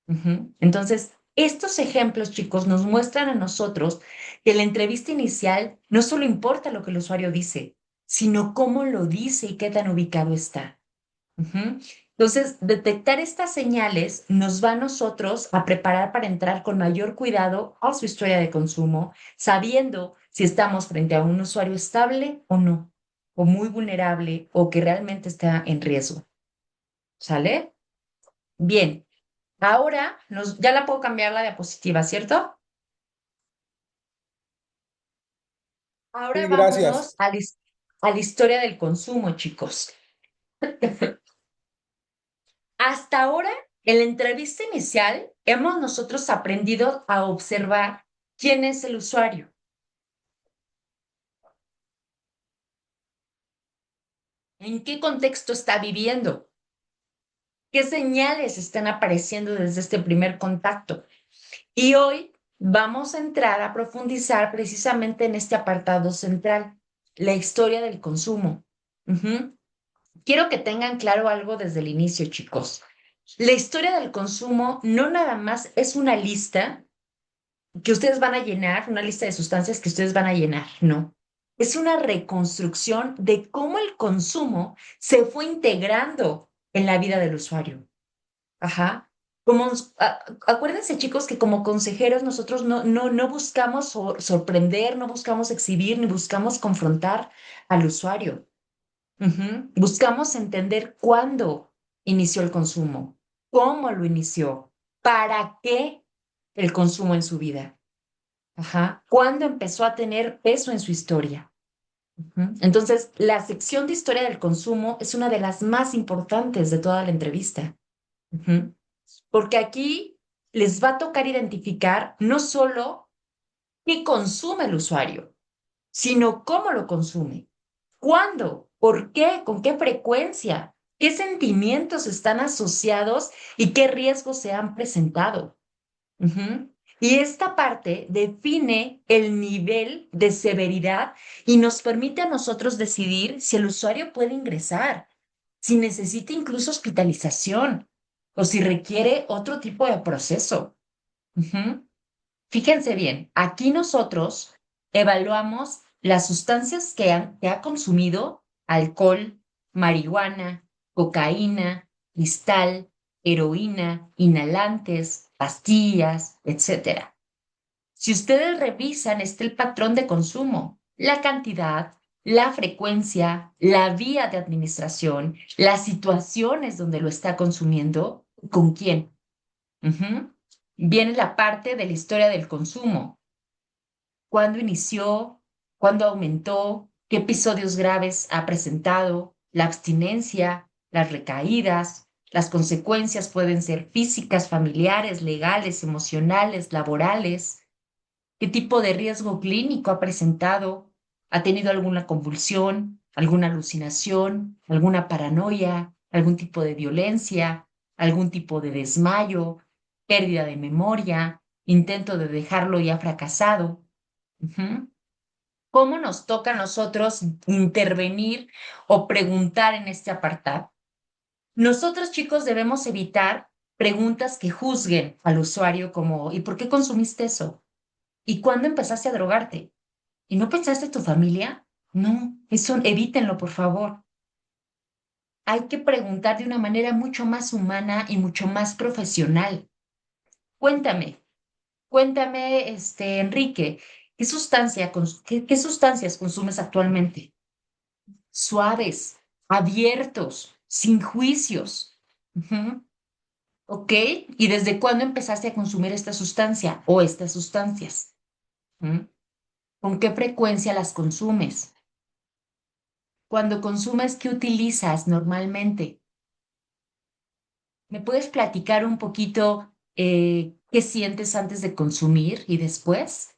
Ujú. Entonces, estos ejemplos, chicos, nos muestran a nosotros que la entrevista inicial no solo importa lo que el usuario dice, sino cómo lo dice y qué tan ubicado está. Ujú. Entonces, detectar estas señales nos va a nosotros a preparar para entrar con mayor cuidado a su historia de consumo, sabiendo si estamos frente a un usuario estable o no, o muy vulnerable o que realmente está en riesgo. ¿Sale? Bien, ahora ya la puedo cambiar la diapositiva, ¿cierto? Ahora Sí, gracias. vámonos a la historia del consumo, chicos. Hasta ahora, en la entrevista inicial, hemos nosotros aprendido a observar quién es el usuario, en qué contexto está viviendo, qué señales están apareciendo desde este primer contacto. Y hoy vamos a entrar a profundizar precisamente en este apartado central, la historia del consumo. Ujú. Quiero que tengan claro algo desde el inicio, chicos. La historia del consumo no nada más es una lista que ustedes van a llenar, una lista de sustancias que ustedes van a llenar, no. Es una reconstrucción de cómo el consumo se fue integrando en la vida del usuario. Ajá. Acuérdense, chicos, que como consejeros nosotros no buscamos sorprender, no buscamos exhibir, ni buscamos confrontar al usuario. Ujú. Buscamos entender cuándo inició el consumo, cómo lo inició, para qué el consumo en su vida. Ajá. ¿Cuándo empezó a tener peso en su historia? Ujú. Entonces, la sección de historia del consumo es una de las más importantes de toda la entrevista. Ujú. Porque aquí les va a tocar identificar no solo qué consume el usuario, sino cómo lo consume, cuándo, por qué, con qué frecuencia, qué sentimientos están asociados y qué riesgos se han presentado. Ujú. Y esta parte define el nivel de severidad y nos permite a nosotros decidir si el usuario puede ingresar, si necesita incluso hospitalización o si requiere otro tipo de proceso. Ujú. Fíjense bien, aquí nosotros evaluamos las sustancias que ha consumido: alcohol, marihuana, cocaína, cristal, heroína, inhalantes, pastillas, etcétera. Si ustedes revisan, está el patrón de consumo, la cantidad, la frecuencia, la vía de administración, las situaciones donde lo está consumiendo, con quién. Ujú. Viene la parte de la historia del consumo. ¿Cuándo inició? ¿Cuándo aumentó? ¿Qué episodios graves ha presentado? La abstinencia, las recaídas, las consecuencias pueden ser físicas, familiares, legales, emocionales, laborales. ¿Qué tipo de riesgo clínico ha presentado? ¿Ha tenido alguna convulsión, alguna alucinación, alguna paranoia, algún tipo de violencia, algún tipo de desmayo, pérdida de memoria, intento de dejarlo ya fracasado? Ujú. ¿Cómo nos toca a nosotros intervenir o preguntar en este apartado? Nosotros, chicos, debemos evitar preguntas que juzguen al usuario como: ¿y por qué consumiste eso? ¿Y cuándo empezaste a drogarte? ¿Y no pensaste en tu familia? No, eso evítenlo, por favor. Hay que preguntar de una manera mucho más humana y mucho más profesional. Cuéntame, cuéntame, Enrique, ¿qué sustancias consumes actualmente? Suaves, abiertos, sin juicios. Ujú. ¿Ok? ¿Y desde cuándo empezaste a consumir esta sustancia o estas sustancias? ¿Mm? ¿Con qué frecuencia las consumes? Cuando consumes, ¿qué utilizas normalmente? ¿Me puedes platicar un poquito qué sientes antes de consumir y después?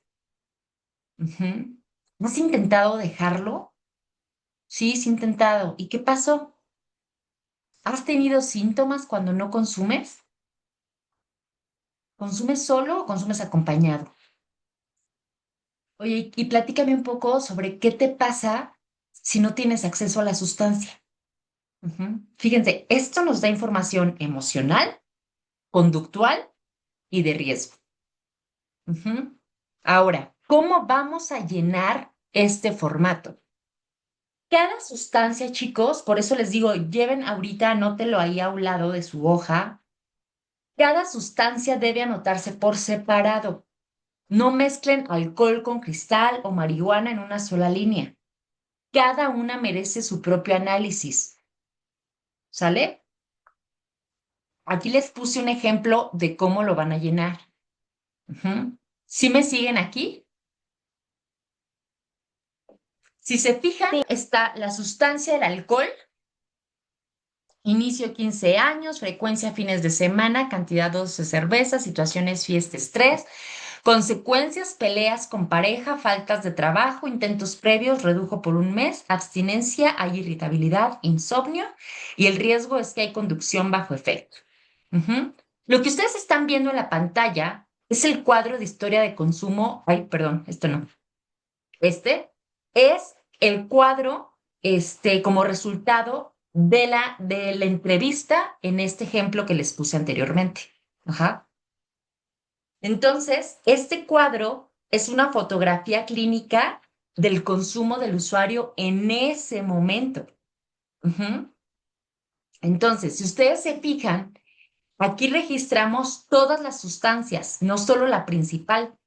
Ujú. ¿Has intentado dejarlo? Sí, sí he intentado. ¿Y qué pasó? ¿Has tenido síntomas cuando no consumes? ¿Consumes solo o consumes acompañado? Oye, y platícame un poco sobre qué te pasa si no tienes acceso a la sustancia. Ujú. Fíjense, esto nos da información emocional, conductual y de riesgo. Ujú. Ahora, ¿cómo vamos a llenar este formato? Cada sustancia, chicos, por eso les digo, lleven ahorita, anótelo ahí a un lado de su hoja. Cada sustancia debe anotarse por separado. No mezclen alcohol con cristal o marihuana en una sola línea. Cada una merece su propio análisis. ¿Sale? Aquí les puse un ejemplo de cómo lo van a llenar. Ujú. ¿Sí me siguen aquí? Si se fijan, Sí. está la sustancia del alcohol, inicio 15 años, frecuencia fines de semana, cantidad 12 cervezas, situaciones fiesta, estrés, consecuencias, peleas con pareja, faltas de trabajo, intentos previos, redujo por un mes, abstinencia, hay irritabilidad, insomnio y el riesgo es que hay conducción bajo efecto. Ujú. Lo que ustedes están viendo en la pantalla es el cuadro de historia de consumo. Ay, perdón, esto no. Este es el cuadro, como resultado de la entrevista en este ejemplo que les puse anteriormente. Ajá. Entonces, este cuadro es una fotografía clínica del consumo del usuario en ese momento. Ujú. Entonces, si ustedes se fijan, aquí registramos todas las sustancias, no solo la principal.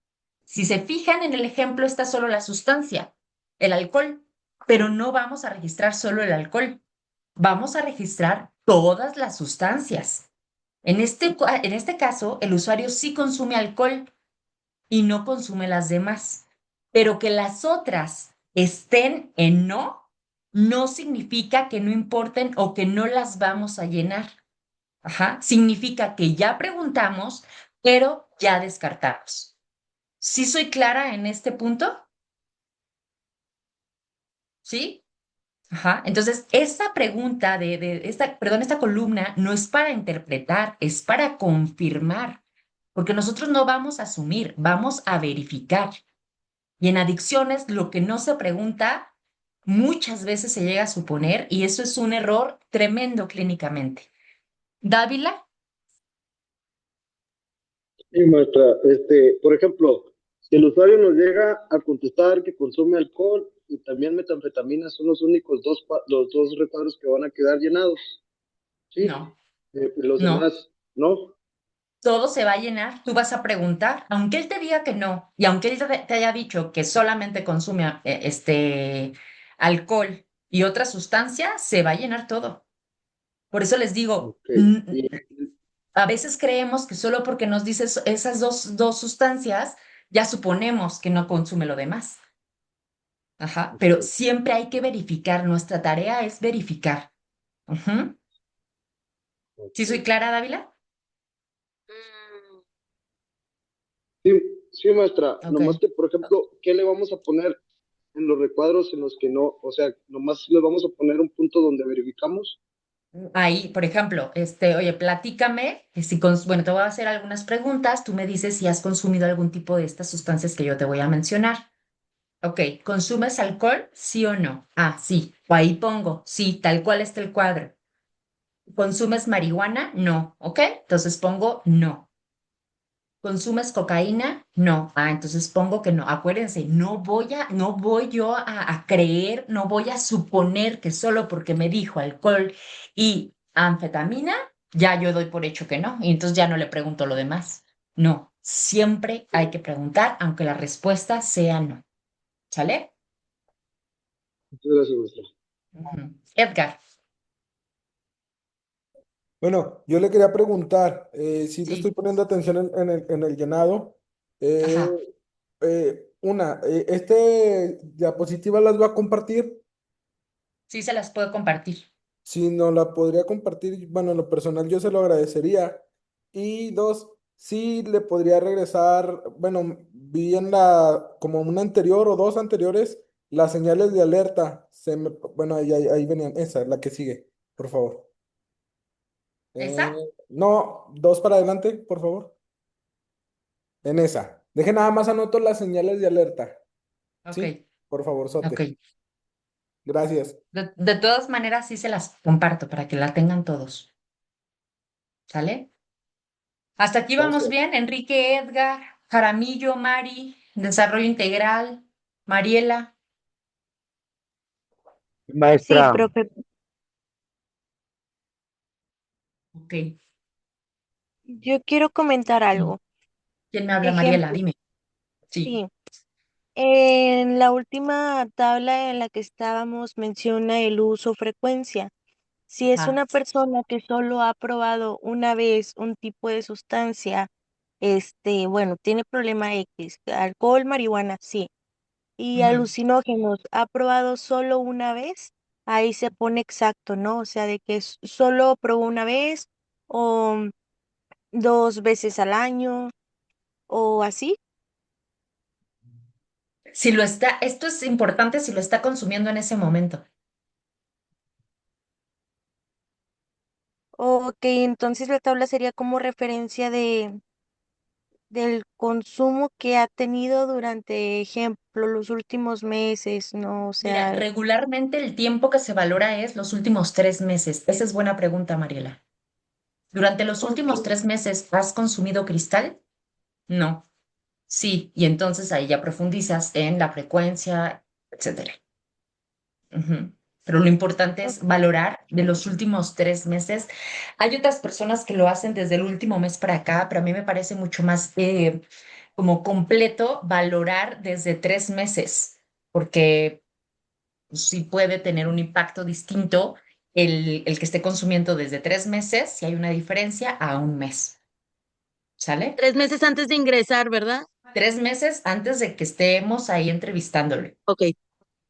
Si se fijan en el ejemplo, está solo la sustancia, el alcohol, pero no vamos a registrar solo el alcohol, vamos a registrar todas las sustancias. En este caso, el usuario sí consume alcohol y no consume las demás, pero que las otras estén en no, no significa que no importen o que no las vamos a llenar. Ajá, significa que ya preguntamos, pero ya descartamos. ¿Sí soy clara en este punto? ¿Sí? Ajá. Entonces, esta pregunta esta columna no es para interpretar, es para confirmar, porque nosotros no vamos a asumir, vamos a verificar. Y en adicciones, lo que no se pregunta, muchas veces se llega a suponer, y eso es un error tremendo clínicamente. Dávila, Sí, maestra, por ejemplo, si el usuario nos llega a contestar que consume alcohol y también metanfetamina, son los únicos los dos recuadros que van a quedar llenados, ¿sí? no, Los no. demás, ¿no? Todo se va a llenar, tú vas a preguntar, aunque él te diga que no, y aunque él te haya dicho que solamente consume alcohol y otra sustancia, se va a llenar todo. Por eso les digo, Ok. Y, a veces creemos que solo porque nos dices esas dos sustancias, ya suponemos que no consume lo demás. Ajá, pero ok. siempre hay que verificar, nuestra tarea es verificar. Ujú. ¿Sí soy Ok. clara, Dávila? Mm, Sí, sí, maestra, Ok. nomás que, por ejemplo, ¿qué le vamos a poner en los recuadros en los que no, o sea, nomás le vamos a poner un punto donde verificamos? Ahí, por ejemplo, oye, platícame, que si bueno, te voy a hacer algunas preguntas, tú me dices si has consumido algún tipo de estas sustancias que yo te voy a mencionar. Ok, ¿consumes alcohol? ¿Sí o no? Ah, sí. O ahí pongo, sí, tal cual está el cuadro. ¿Consumes marihuana? No. Ok, entonces pongo no. ¿Consumes cocaína? No. Ah, entonces pongo que no. Acuérdense, no voy yo a creer, no voy a suponer que solo porque me dijo alcohol y anfetamina, ya yo doy por hecho que no. Y entonces ya no le pregunto lo demás. No, siempre hay que preguntar, aunque la respuesta sea no. ¿Sale? Muchas gracias, maestra. Ujú. Edgar, Bueno, yo le quería preguntar, si le estoy sí, poniendo atención en el llenado. eh, ajá, diapositiva las va a compartir. sí se las puedo compartir. Si no la podría compartir, bueno, en lo personal yo se lo agradecería. Y dos, si le podría regresar, bueno, vi en como una anterior o dos anteriores, las señales de alerta. Bueno, ahí venían, esa, la que sigue, por favor. ¿Esa? No, dos para adelante, por favor. En esa. Deje nada más anoto las señales de alerta. Ok, ¿Sí? Por favor, ok. Sote. Gracias. De todas maneras, sí se las comparto para que la tengan todos. ¿Sale? Hasta aquí vamos Gracias. bien. Enrique, Edgar, Jaramillo, Mari, Desarrollo Integral, Mariela. Sí, Maestra, profe, Ok. yo quiero comentar algo. ¿Quién me habla, Mariela? Ejemplo, Dime. Sí. sí, en la última tabla en la que estábamos menciona el uso o frecuencia. Si es Ajá. una persona que solo ha probado una vez un tipo de sustancia, bueno, tiene problema X, alcohol, marihuana, sí, y Ujú. alucinógenos, ha probado solo una vez, ahí se pone exacto, ¿no? O sea, de que solo probó una vez o 2 veces al año o así, Si lo está, esto es importante si lo está consumiendo en ese momento. o que entonces la tabla sería como referencia del consumo que ha tenido durante, ejemplo, los últimos meses, ¿no? O Mira, sea, regularmente el tiempo que se valora es los últimos 3 meses. Esa es buena pregunta, Mariela. ¿Durante los ok. últimos 3 meses has consumido cristal? No. Sí, y entonces ahí ya profundizas en la frecuencia, etcétera. Ujú. Pero lo importante es valorar de los últimos 3 meses. Hay otras personas que lo hacen desde el último mes para acá, pero a mí me parece mucho más como completo valorar desde 3 meses, porque sí puede tener un impacto distinto el que esté consumiendo desde 3 meses, si hay una diferencia, a un mes. ¿Sale? 3 meses antes de ingresar, ¿verdad? 3 meses antes de que estemos ahí entrevistándole. Ok.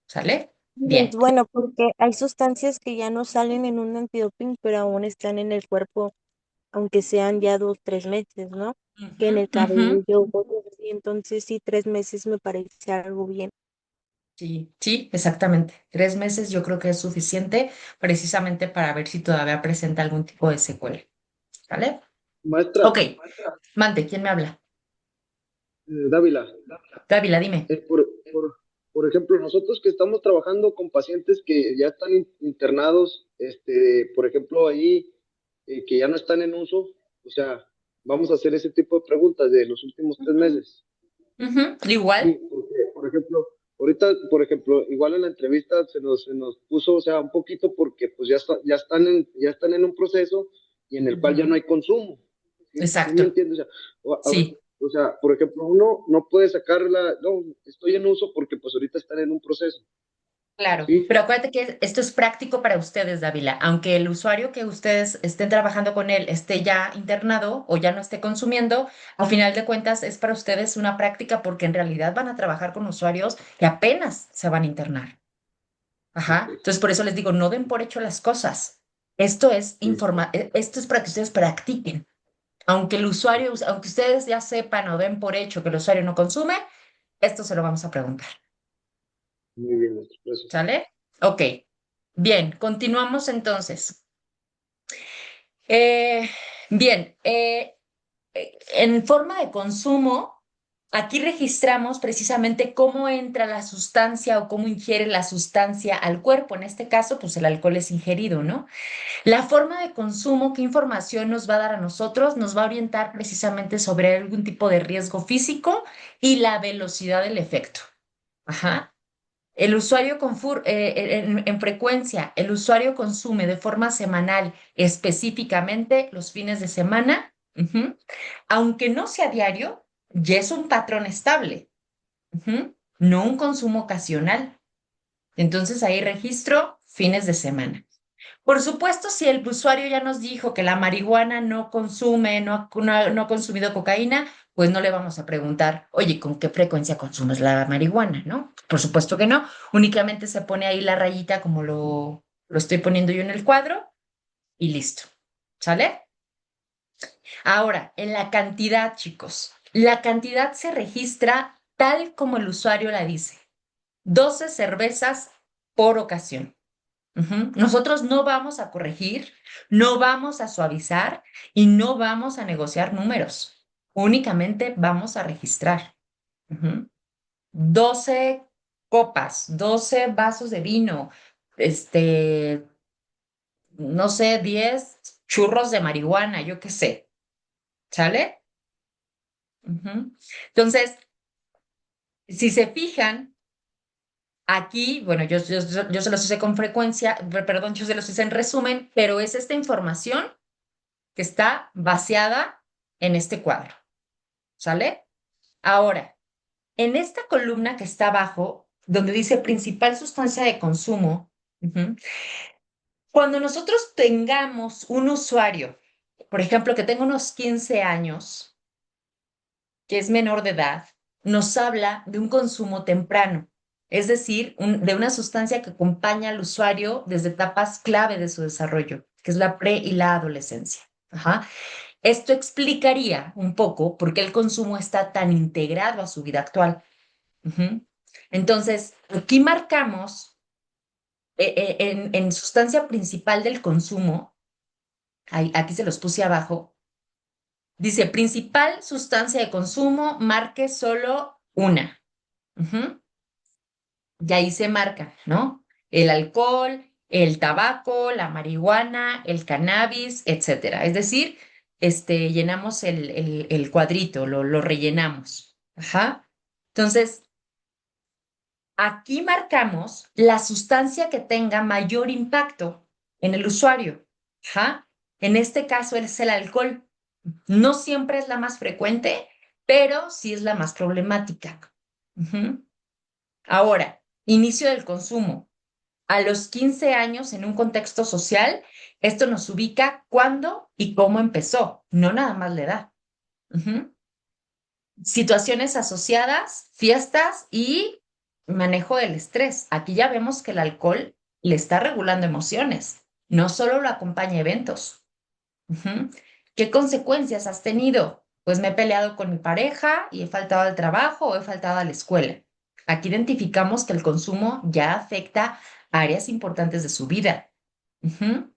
¿Sale? Es Bien. bueno, porque hay sustancias que ya no salen en un antidoping, pero aún están en el cuerpo, aunque sean ya 2, 3 meses, ¿no? Que en Ujú, el ujú. cabello, cosas así. Entonces sí, 3 meses me parece algo bien. Sí, sí, exactamente. 3 meses yo creo que es suficiente precisamente para ver si todavía presenta algún tipo de secuela. ¿Vale? Maestra, Ok, mande, ¿quién me habla? Dávila, Dávila, dime. por ejemplo, nosotros que estamos trabajando con pacientes que ya están internados, por ejemplo, ahí, que ya no están en uso, o sea, vamos a hacer ese tipo de preguntas de los últimos 3 meses. Ujú, igual. Sí, porque, por ejemplo, ahorita, por ejemplo, igual en la entrevista se nos puso, o sea, un poquito porque pues ya están en un proceso y en el cual ya no Ujú, hay consumo. ¿Sí me exacto. entiendes? O sea, Sí. o sea, por ejemplo, uno no puede sacarla, no, estoy en uso porque pues ahorita están en un proceso. Claro, Sí, pero acuérdate que esto es práctico para ustedes, Dávila. Aunque el usuario que ustedes estén trabajando con él esté ya internado o ya no esté consumiendo, al final de cuentas es para ustedes una práctica porque en realidad van a trabajar con usuarios que apenas se van a internar. ok, Ajá. Entonces, por eso les digo, no den por hecho las cosas. Esto es sí, esto es para que ustedes practiquen. Aunque el usuario, aunque ustedes ya sepan o den por hecho que el usuario no consume, esto se lo vamos a preguntar. muy bien, maestro, gracias. ¿Sale? Ok. Bien, continuamos entonces. Eh, bien, en forma de consumo, aquí registramos precisamente cómo entra la sustancia o cómo ingiere la sustancia al cuerpo. En este caso, pues el alcohol es ingerido, ¿no? La forma de consumo, ¿qué información nos va a dar a nosotros? Nos va a orientar precisamente sobre algún tipo de riesgo físico y la velocidad del efecto. Ajá. El usuario en frecuencia, el usuario consume de forma semanal, específicamente los fines de semana, ujú. Aunque no sea diario, ya es un patrón estable, ujú, no un consumo ocasional. Entonces ahí registro fines de semana. Por supuesto, si el usuario ya nos dijo que la marihuana no consume, no ha consumido cocaína, pues no le vamos a preguntar, oye, ¿con qué frecuencia consumes la marihuana? ¿No? Por supuesto que no. Únicamente se pone ahí la rayita como lo estoy poniendo yo en el cuadro y listo. ¿Sale? Ahora, en la cantidad, chicos. La cantidad se registra tal como el usuario la dice. 12 cervezas por ocasión. Ujú. Nosotros no vamos a corregir, no vamos a suavizar y no vamos a negociar números. Únicamente vamos a registrar. Ujú. 12 copas, 12 vasos de vino, este, no sé, 10 churros de marihuana, yo qué sé. ¿Sale? Ujú. Entonces, si se fijan, aquí, bueno, yo se los hice con frecuencia, perdón, yo se los hice en resumen, pero es esta información que está vaciada en este cuadro. ¿Sale? Ahora, en esta columna que está abajo, donde dice principal sustancia de consumo, ujú, cuando nosotros tengamos un usuario, por ejemplo, que tenga unos 15 años, que es menor de edad, nos habla de un consumo temprano, es decir, de una sustancia que acompaña al usuario desde etapas clave de su desarrollo, que es la pre y la adolescencia. Ajá. Esto explicaría un poco por qué el consumo está tan integrado a su vida actual. Ujú. Entonces, aquí marcamos en sustancia principal del consumo, aquí se los puse abajo, dice principal sustancia de consumo, marque solo una. Ujú. Y ahí se marca, ¿no? El alcohol, el tabaco, la marihuana, el cannabis, etcétera. Es decir, llenamos el cuadrito, lo rellenamos. Ajá. Entonces, aquí marcamos la sustancia que tenga mayor impacto en el usuario. Ajá. En este caso es el alcohol. No siempre es la más frecuente, pero sí es la más problemática. Ujú. Ahora, inicio del consumo. A los 15 años, en un contexto social, esto nos ubica cuándo y cómo empezó, no nada más la edad. Ujú. Situaciones asociadas, fiestas y manejo del estrés. Aquí ya vemos que el alcohol le está regulando emociones, no solo lo acompaña a eventos. Ujú. ¿Qué consecuencias has tenido? Pues me he peleado con mi pareja y he faltado al trabajo o he faltado a la escuela. Aquí identificamos que el consumo ya afecta áreas importantes de su vida. Ujú.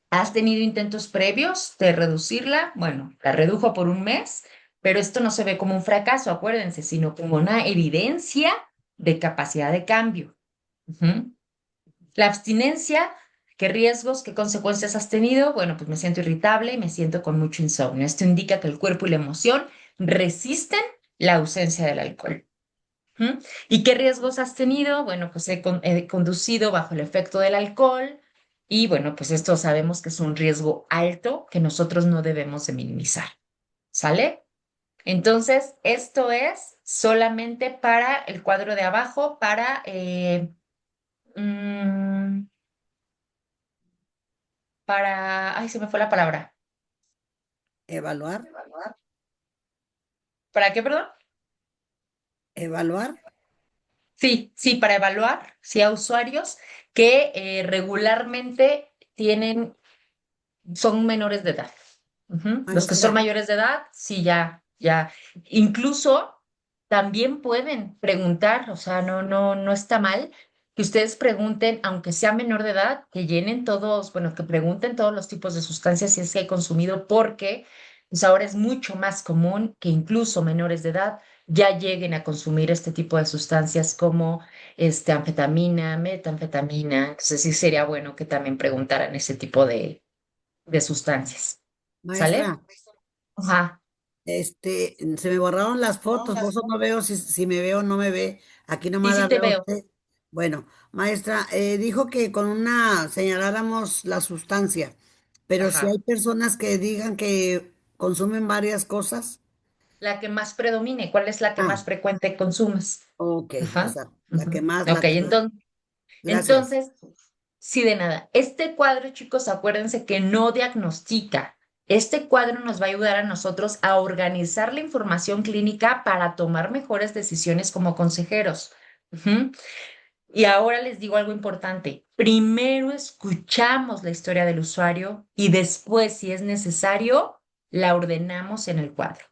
¿Has tenido intentos previos de reducirla? Bueno, la redujo por un mes, pero esto no se ve como un fracaso, acuérdense, sino como una evidencia de capacidad de cambio. Ujú. La abstinencia, ¿qué riesgos, qué consecuencias has tenido? Bueno, pues me siento irritable y me siento con mucho insomnio. Esto indica que el cuerpo y la emoción resisten la ausencia del alcohol. ¿Mm? ¿Y qué riesgos has tenido? Bueno, pues he conducido bajo el efecto del alcohol y bueno, pues esto sabemos que es un riesgo alto que nosotros no debemos de minimizar. ¿Sale? Entonces, esto es solamente para el cuadro de abajo, mm, ay, se me fue la palabra. Evaluar, ¿Para qué, perdón? evaluar. Sí, sí, para evaluar, sí, a usuarios que regularmente son menores de edad. Ujú. Los que son Maestra, mayores de edad, sí, ya. Incluso también pueden preguntar, o sea, no está mal que ustedes pregunten, aunque sea menor de edad, que llenen todos, bueno, que pregunten todos los tipos de sustancias si es que he consumido, porque pues ahora es mucho más común que incluso menores de edad ya lleguen a consumir este tipo de sustancias como anfetamina, metanfetamina. Entonces sí sería bueno que también preguntaran ese tipo de sustancias. ¿Sale? maestra, Ajá. se me borraron las fotos, por eso no veo si me veo o no me ve. Aquí Sí, nomás sí la te veo a veo. usted. Bueno, maestra, dijo que con una señaláramos la sustancia, pero si hay Ajá. personas que digan que consumen varias cosas. La que más predomine, ¿cuál es la que Ah, más frecuente consumes? ok, Ajá. esa, la que Ujú. más, Ok, la que más. Gracias. entonces, sí, de nada. Este cuadro, chicos, acuérdense que no diagnostica. Este cuadro nos va a ayudar a nosotros a organizar la información clínica para tomar mejores decisiones como consejeros. Ujú. Y ahora les digo algo importante. Primero escuchamos la historia del usuario y después, si es necesario, la ordenamos en el cuadro.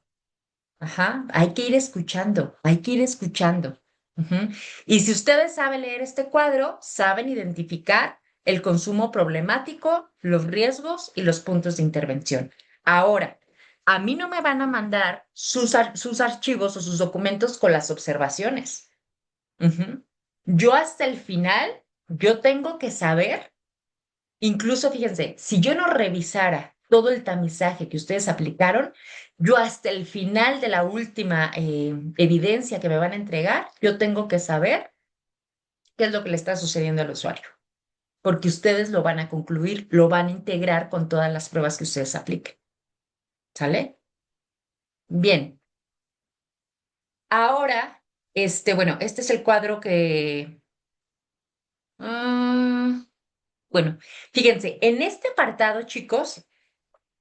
Ajá, hay que ir escuchando, hay que ir escuchando. Ujú. Y si ustedes saben leer este cuadro, saben identificar el consumo problemático, los riesgos y los puntos de intervención. Ahora, a mí no me van a mandar sus archivos o sus documentos con las observaciones. Ujú. Yo hasta el final, yo tengo que saber, incluso fíjense, si yo no revisara todo el tamizaje que ustedes aplicaron, yo hasta el final de la última evidencia que me van a entregar, yo tengo que saber qué es lo que le está sucediendo al usuario, porque ustedes lo van a concluir, lo van a integrar con todas las pruebas que ustedes apliquen. ¿Sale? Bien. Ahora, bueno, este es el cuadro que... bueno, fíjense, en este apartado, chicos,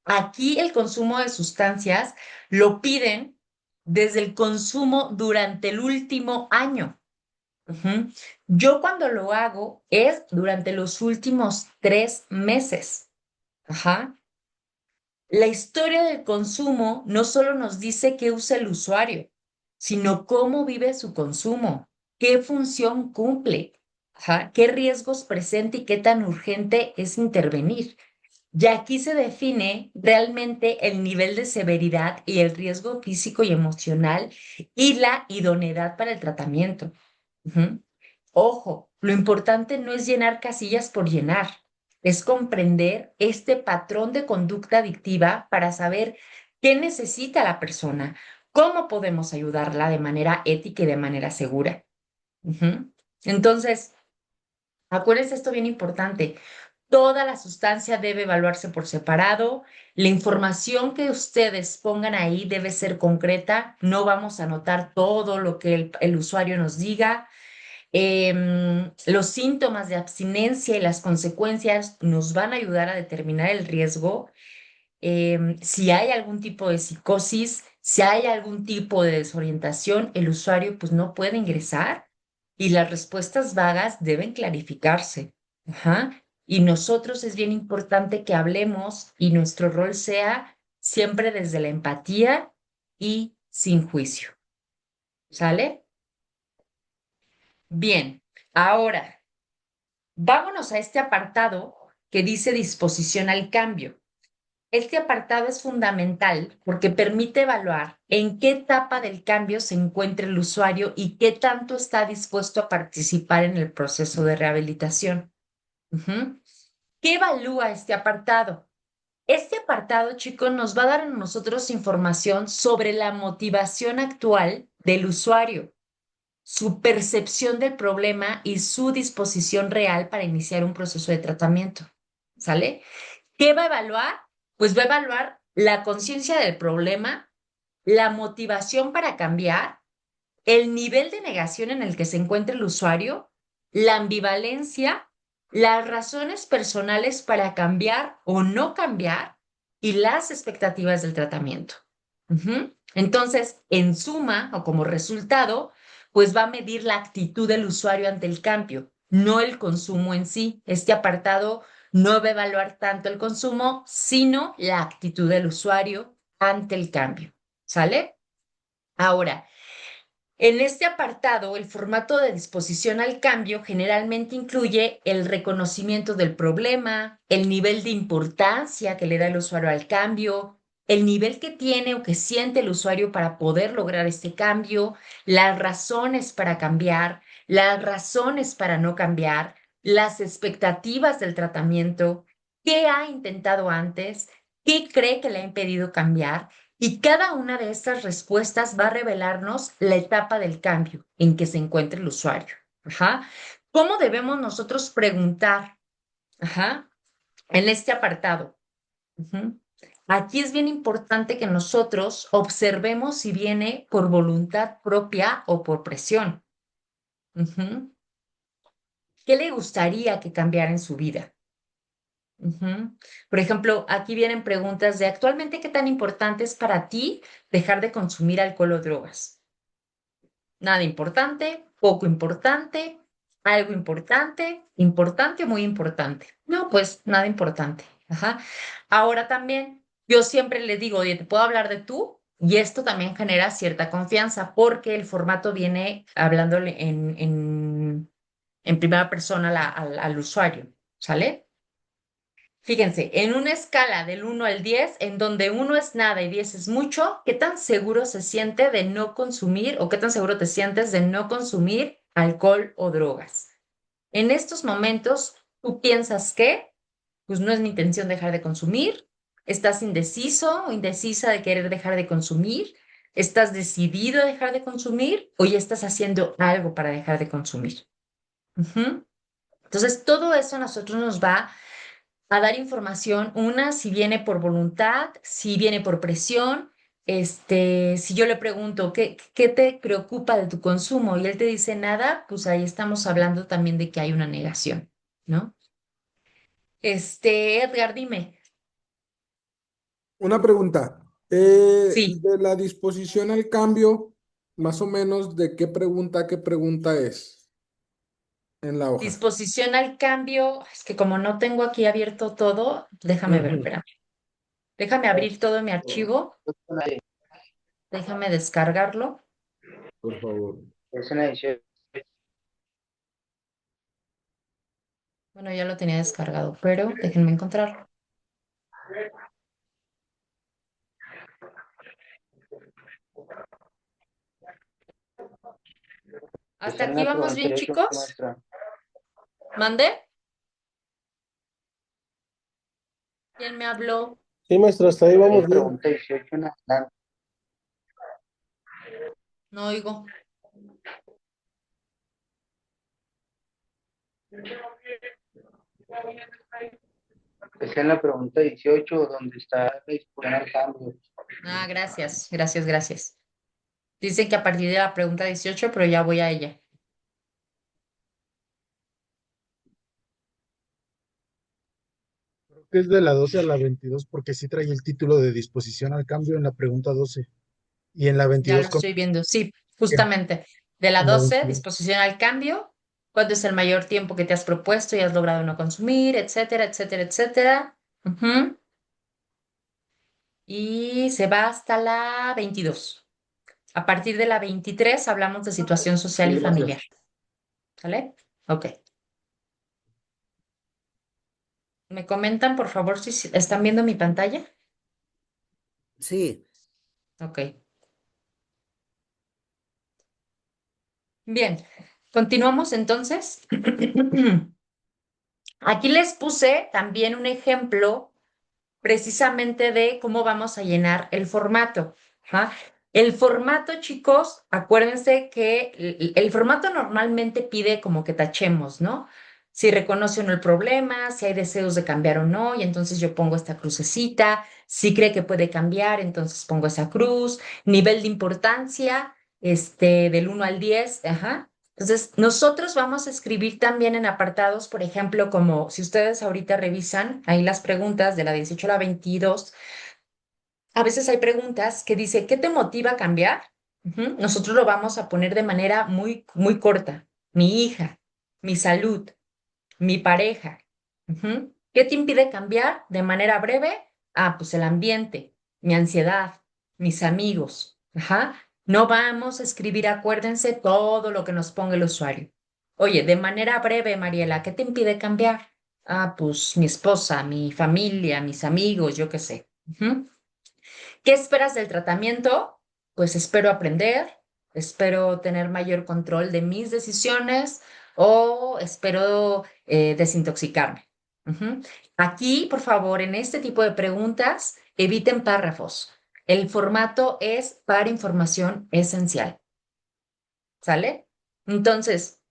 aquí el consumo de sustancias lo piden desde el consumo durante el último año. Ujú. Yo cuando lo hago es durante los últimos 3 meses. Ajá. La historia del consumo no solo nos dice qué usa el usuario, sino cómo vive su consumo, qué función cumple, ajá, qué riesgos presenta y qué tan urgente es intervenir. Y aquí se define realmente el nivel de severidad y el riesgo físico y emocional y la idoneidad para el tratamiento. Ujú. Ojo, lo importante no es llenar casillas por llenar, es comprender este patrón de conducta adictiva para saber qué necesita la persona, cómo podemos ayudarla de manera ética y de manera segura. Ujú. Entonces, acuérdense esto bien importante. Toda la sustancia debe evaluarse por separado. La información que ustedes pongan ahí debe ser concreta. No vamos a anotar todo lo que el usuario nos diga. Los síntomas de abstinencia y las consecuencias nos van a ayudar a determinar el riesgo. Si hay algún tipo de psicosis, si hay algún tipo de desorientación, el usuario pues no puede ingresar y las respuestas vagas deben clarificarse. Ajá. Y nosotros es bien importante que hablemos y nuestro rol sea siempre desde la empatía y sin juicio. ¿Sale? Bien, ahora vámonos a este apartado que dice disposición al cambio. Este apartado es fundamental porque permite evaluar en qué etapa del cambio se encuentra el usuario y qué tanto está dispuesto a participar en el proceso de rehabilitación. Ujú. ¿Qué evalúa este apartado? Este apartado, chicos, nos va a dar a nosotros información sobre la motivación actual del usuario, su percepción del problema y su disposición real para iniciar un proceso de tratamiento. ¿Sale? ¿Qué va a evaluar? Pues va a evaluar la conciencia del problema, la motivación para cambiar, el nivel de negación en el que se encuentra el usuario, la ambivalencia, las razones personales para cambiar o no cambiar y las expectativas del tratamiento. Ujú. Entonces, en suma o como resultado, pues va a medir la actitud del usuario ante el cambio, no el consumo en sí. Este apartado no va a evaluar tanto el consumo, sino la actitud del usuario ante el cambio. ¿Sale? Ahora, en este apartado, el formato de disposición al cambio generalmente incluye el reconocimiento del problema, el nivel de importancia que le da el usuario al cambio, el nivel que tiene o que siente el usuario para poder lograr este cambio, las razones para cambiar, las razones para no cambiar, las expectativas del tratamiento, qué ha intentado antes, qué cree que le ha impedido cambiar y cada una de estas respuestas va a revelarnos la etapa del cambio en que se encuentra el usuario. Ajá. ¿Cómo debemos nosotros preguntar? Ajá. En este apartado. Ujú. Aquí es bien importante que nosotros observemos si viene por voluntad propia o por presión. Ujú. ¿Qué le gustaría que cambiara en su vida? Ujú. Por ejemplo, aquí vienen preguntas de actualmente, ¿qué tan importante es para ti dejar de consumir alcohol o drogas? Nada importante, poco importante, algo importante, importante o muy importante. No, pues nada importante. Ajá. Ahora también, yo siempre les digo, oye, te puedo hablar de tú, y esto también genera cierta confianza porque el formato viene hablándole en primera persona al usuario, ¿sale? Fíjense, en una escala del 1 al 10, en donde 1 es nada y 10 es mucho, ¿qué tan seguro se siente de no consumir o qué tan seguro te sientes de no consumir alcohol o drogas? En estos momentos, tú piensas que, pues no es mi intención dejar de consumir, ¿Estás indeciso o indecisa de querer dejar de consumir? ¿Estás decidido a dejar de consumir o ya estás haciendo algo para dejar de consumir? Ujú. Entonces, todo eso a nosotros nos va a dar información, una, si viene por voluntad, si viene por presión. Si yo le pregunto, ¿qué te preocupa de tu consumo? Y él te dice nada, pues ahí estamos hablando también de que hay una negación, ¿no? Edgar, dime. Una pregunta. Sí, De la disposición al cambio, más o menos, ¿de qué pregunta es en la hoja? disposición al cambio. Es que como no tengo aquí abierto todo, déjame ver, Ujú, espérame. Déjame abrir todo mi archivo, déjame descargarlo. por favor. Es una edición. Bueno, ya lo tenía descargado, pero déjenme encontrarlo. ¿Hasta Esa es aquí la vamos pregunta bien, 18, chicos? maestra. ¿Mande? ¿Quién me habló? Sí, maestra, hasta ahí vamos Es bien. pregunta 18 en adelante. No oigo. Es en la pregunta 18 donde está la disposición al cambio. Ah, gracias, gracias, gracias. Dicen que a partir de la pregunta 18, pero ya voy a ella. Creo que es de la 12 a la 22 porque sí trae el título de disposición al cambio en la pregunta 12 y en la Ya lo 22 con estoy viendo. Sí, justamente. De la en la 12, 22. disposición al cambio. ¿Cuánto es el mayor tiempo que te has propuesto y has logrado no consumir? Etcétera, etcétera, etcétera. Ujú. Y se va hasta la 22. A partir de la 23 hablamos de situación social Sí, y gracias. familiar. ¿Sale? Ok. ¿Me comentan, por favor, si están viendo mi pantalla? Sí. Ok. Bien. Continuamos entonces. Aquí les puse también un ejemplo precisamente de cómo vamos a llenar el formato. Ajá. El formato, chicos, acuérdense que el formato normalmente pide como que tachemos, ¿no? Si reconoce o no el problema, si hay deseos de cambiar o no, y entonces yo pongo esta crucecita. Si cree que puede cambiar, entonces pongo esa cruz. Nivel de importancia, del 1 al 10, ajá. Entonces, nosotros vamos a escribir también en apartados, por ejemplo, como si ustedes ahorita revisan ahí las preguntas de la 18 a la 22, a veces hay preguntas que dice, ¿qué te motiva a cambiar? Ujú. Nosotros lo vamos a poner de manera muy, muy corta. Mi hija, mi salud, mi pareja. Ujú. ¿Qué te impide cambiar? De manera breve, pues el ambiente, mi ansiedad, mis amigos. Ajá. No vamos a escribir, acuérdense, todo lo que nos ponga el usuario. Oye, de manera breve, Mariela, ¿qué te impide cambiar? Pues mi esposa, mi familia, mis amigos, yo qué sé. Ujú. ¿Qué esperas del tratamiento? Pues espero aprender, espero tener mayor control de mis decisiones o espero desintoxicarme. Ujú. Aquí, por favor, en este tipo de preguntas, eviten párrafos. El formato es para información esencial. ¿Sale? Entonces,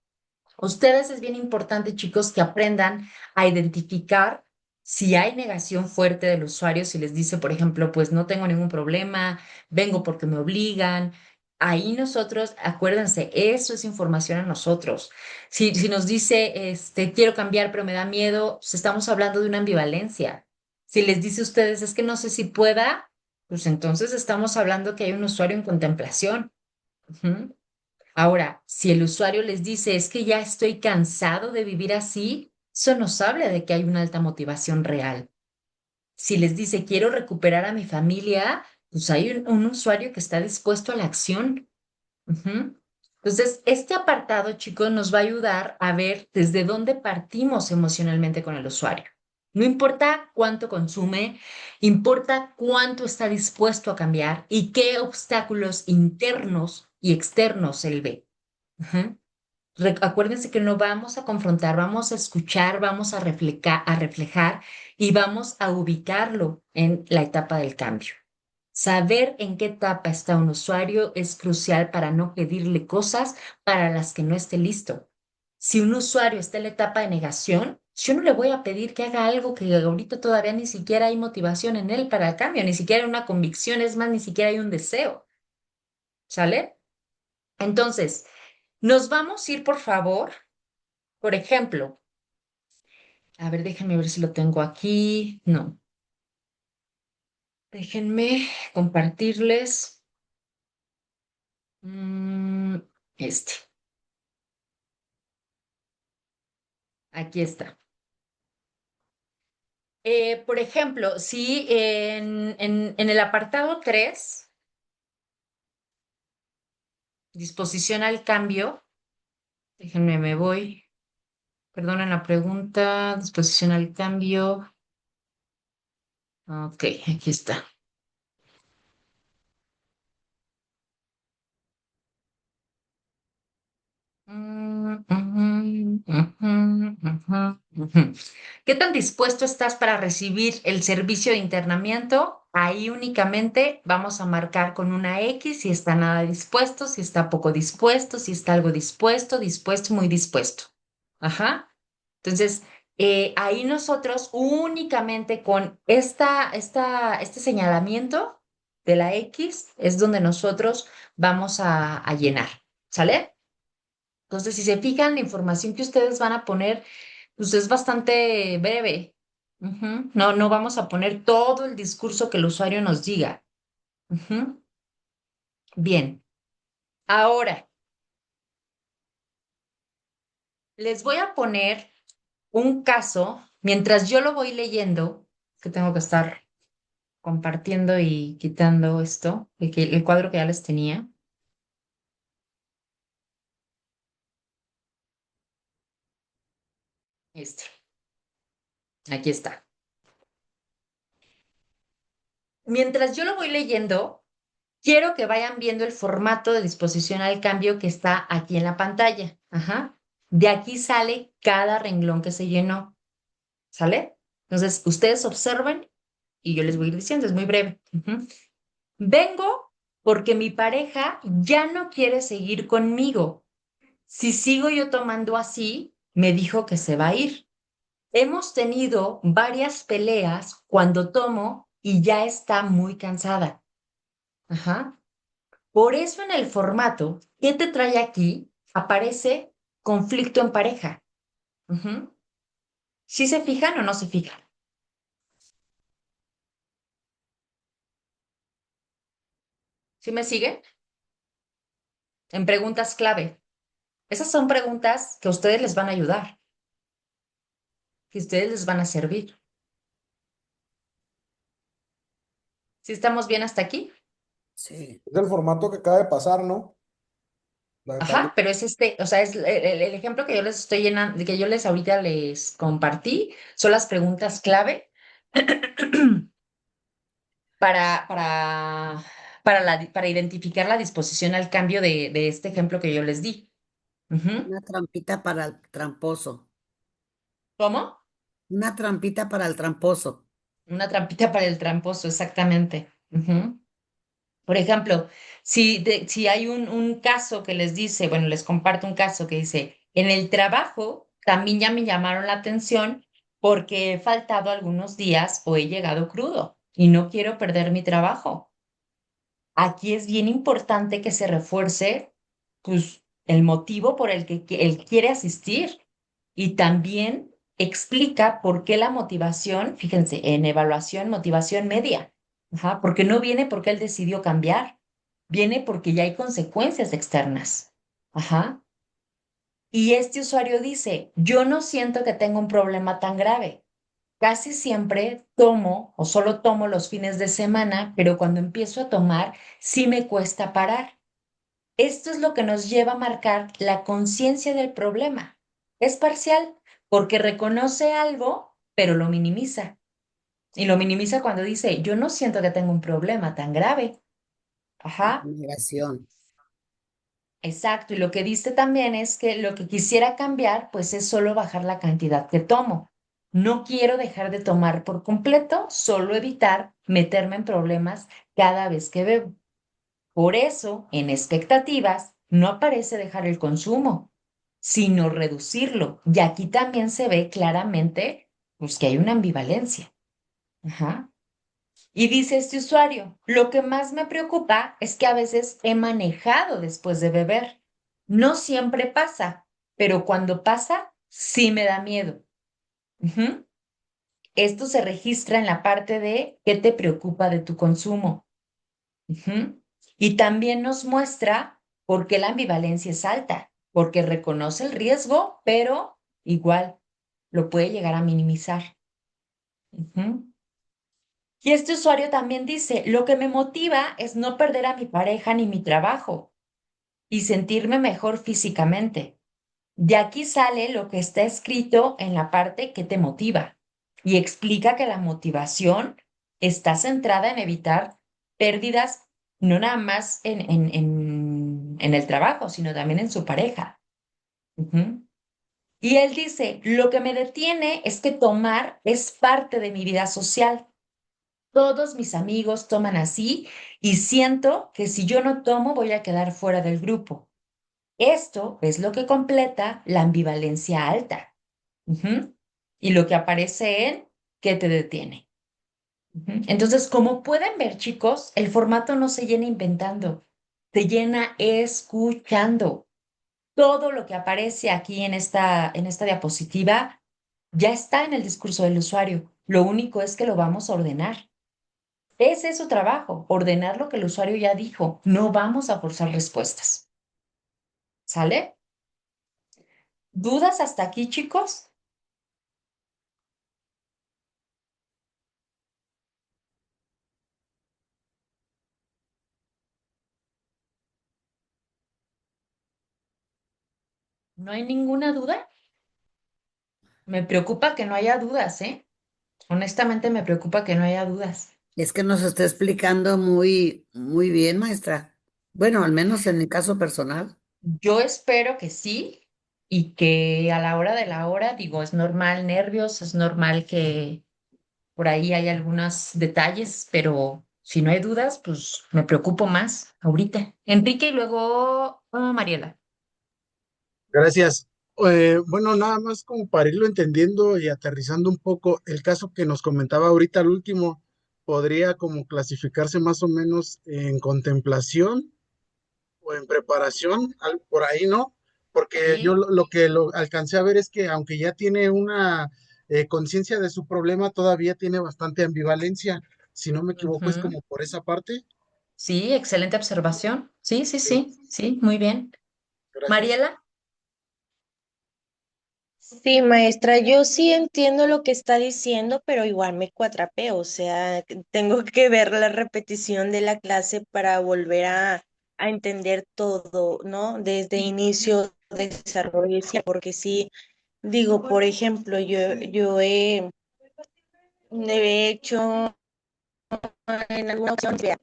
ustedes es bien importante, chicos, que aprendan a identificar si hay negación fuerte del usuario, si les dice, por ejemplo, pues no tengo ningún problema, vengo porque me obligan. Ahí nosotros, acuérdense, eso es información a nosotros. Si nos dice, quiero cambiar, pero me da miedo, pues estamos hablando de una ambivalencia. Si les dice a ustedes, es que no sé si pueda, pues entonces estamos hablando que hay un usuario en contemplación. Ujú. Ahora, si el usuario les dice, es que ya estoy cansado de vivir así, eso nos habla de que hay una alta motivación real. Si les dice, quiero recuperar a mi familia, pues hay un usuario que está dispuesto a la acción. Ujú. Entonces, este apartado, chicos, nos va a ayudar a ver desde dónde partimos emocionalmente con el usuario. No importa cuánto consume, importa cuánto está dispuesto a cambiar y qué obstáculos internos y externos él ve. Ajá. Acuérdense que no vamos a confrontar, vamos a escuchar, vamos a reflejar y vamos a ubicarlo en la etapa del cambio. Saber en qué etapa está un usuario es crucial para no pedirle cosas para las que no esté listo. Si un usuario está en la etapa de negación, yo no le voy a pedir que haga algo que ahorita todavía ni siquiera hay motivación en él para el cambio, ni siquiera hay una convicción, es más, ni siquiera hay un deseo. ¿Sale? Entonces, nos vamos a ir, por favor, por ejemplo, a ver, déjenme ver si lo tengo aquí. No, déjenme compartirles mm, este. Aquí está. Por ejemplo, si en el apartado 3, disposición al cambio, déjenme, me voy, perdonen la pregunta, disposición al cambio, ok, aquí está. Ujú. ¿Qué tan dispuesto estás para recibir el servicio de internamiento? Ahí únicamente vamos a marcar con una X si está nada dispuesto, si está poco dispuesto, si está algo dispuesto, dispuesto, muy dispuesto. Ajá. Entonces, ahí nosotros únicamente con este señalamiento de la X es donde nosotros vamos a llenar. ¿Sale? Entonces, si se fijan, la información que ustedes van a poner, pues es bastante breve. Ujú. No, no vamos a poner todo el discurso que el usuario nos diga. Ujú. Bien, ahora les voy a poner un caso mientras yo lo voy leyendo, que tengo que estar compartiendo y quitando esto, el cuadro que ya les tenía. Este, aquí está. Mientras yo lo voy leyendo, quiero que vayan viendo el formato de disposición al cambio que está aquí en la pantalla. Ajá. De aquí sale cada renglón que se llenó. ¿Sale? Entonces, ustedes observen y yo les voy a ir diciendo, es muy breve. Ujú. Vengo porque mi pareja ya no quiere seguir conmigo. Si sigo yo tomando así, me dijo que se va a ir. Hemos tenido varias peleas cuando tomo y ya está muy cansada. Ajá. Por eso en el formato ¿qué te trae aquí? Aparece conflicto en pareja. Ujú. ¿Sí se fijan o no se fijan? ¿Sí me siguen? En preguntas clave. Esas son preguntas que a ustedes les van a ayudar, que a ustedes les van a servir. ¿Sí estamos bien hasta aquí? Sí. Es el formato que acaba de pasar, ¿no? La tabla. Ajá, pero es o sea, es el ejemplo que yo les estoy llenando, que yo les ahorita les compartí, son las preguntas clave para, para, para identificar la disposición al cambio de este ejemplo que yo les di. Ujú. Una trampita para el tramposo. ¿Cómo? Una trampita para el tramposo. Una trampita para el tramposo, exactamente. Ujú. Por ejemplo, si hay un caso que les dice, bueno, les comparto un caso que dice, en el trabajo también ya me llamaron la atención porque he faltado algunos días o he llegado crudo y no quiero perder mi trabajo. Aquí es bien importante que se refuerce, pues, el motivo por el que él quiere asistir y también explica por qué la motivación, fíjense, en evaluación, motivación media, ajá, porque no viene porque él decidió cambiar, viene porque ya hay consecuencias externas, ajá. Y este usuario dice, yo no siento que tenga un problema tan grave. Casi siempre tomo o solo tomo los fines de semana, pero cuando empiezo a tomar, sí me cuesta parar. Esto es lo que nos lleva a marcar la conciencia del problema. Es parcial porque reconoce algo, pero lo minimiza. Y lo minimiza cuando dice, yo no siento que tenga un problema tan grave. Ajá, Negación. exacto. Y lo que dice también es que lo que quisiera cambiar, pues es solo bajar la cantidad que tomo. No quiero dejar de tomar por completo, solo evitar meterme en problemas cada vez que bebo. Por eso, en expectativas, no aparece dejar el consumo, sino reducirlo. Y aquí también se ve claramente, pues, que hay una ambivalencia. Ajá. Y dice este usuario, lo que más me preocupa es que a veces he manejado después de beber. No siempre pasa, pero cuando pasa, sí me da miedo. Ujú. Esto se registra en la parte de qué te preocupa de tu consumo. Ujú. Y también nos muestra por qué la ambivalencia es alta, porque reconoce el riesgo, pero igual lo puede llegar a minimizar. Ujú. Y este usuario también dice, lo que me motiva es no perder a mi pareja ni mi trabajo y sentirme mejor físicamente. De aquí sale lo que está escrito en la parte que te motiva y explica que la motivación está centrada en evitar pérdidas, no nada más en el trabajo, sino también en su pareja. Ujú. Y él dice, lo que me detiene es que tomar es parte de mi vida social. Todos mis amigos toman así y siento que si yo no tomo voy a quedar fuera del grupo. Esto es lo que completa la ambivalencia alta. Ujú. Y lo que aparece en ¿qué te detiene? Ujú. Entonces, como pueden ver, chicos, el formato no se llena inventando, se llena escuchando. Todo lo que aparece aquí en esta diapositiva ya está en el discurso del usuario. Lo único es que lo vamos a ordenar. Ese es su trabajo, ordenar lo que el usuario ya dijo. No vamos a forzar respuestas. ¿Sale? ¿Dudas hasta aquí, chicos? ¿No hay ninguna duda? Me preocupa que no haya dudas, ¿eh? Honestamente me preocupa que no haya dudas. Es que nos está explicando muy, muy bien, maestra. Bueno, al menos en mi caso personal. Yo espero que sí y que a la hora de la hora, digo, es normal nervios, es normal que por ahí hay algunos detalles, pero si no hay dudas, pues me preocupo más ahorita. Enrique y luego Mariela. Gracias. Bueno, nada más como para irlo entendiendo y aterrizando un poco, el caso que nos comentaba ahorita al último, podría como clasificarse más o menos en contemplación o en preparación, por ahí, ¿no? Porque yo Sí, lo que lo alcancé a ver es que aunque ya tiene una conciencia de su problema, todavía tiene bastante ambivalencia. Si no me equivoco, es ujú. como por esa parte. Sí, excelente observación. Sí, sí, Sí, sí, sí, muy bien. gracias. Mariela. Sí, maestra, yo sí entiendo lo que está diciendo, pero igual me cuatrapeo, o sea, tengo que ver la repetición de la clase para volver a entender todo, ¿no? Desde inicio, desarrollo, y cierre, porque sí, digo, por ejemplo, he hecho en alguna ocasión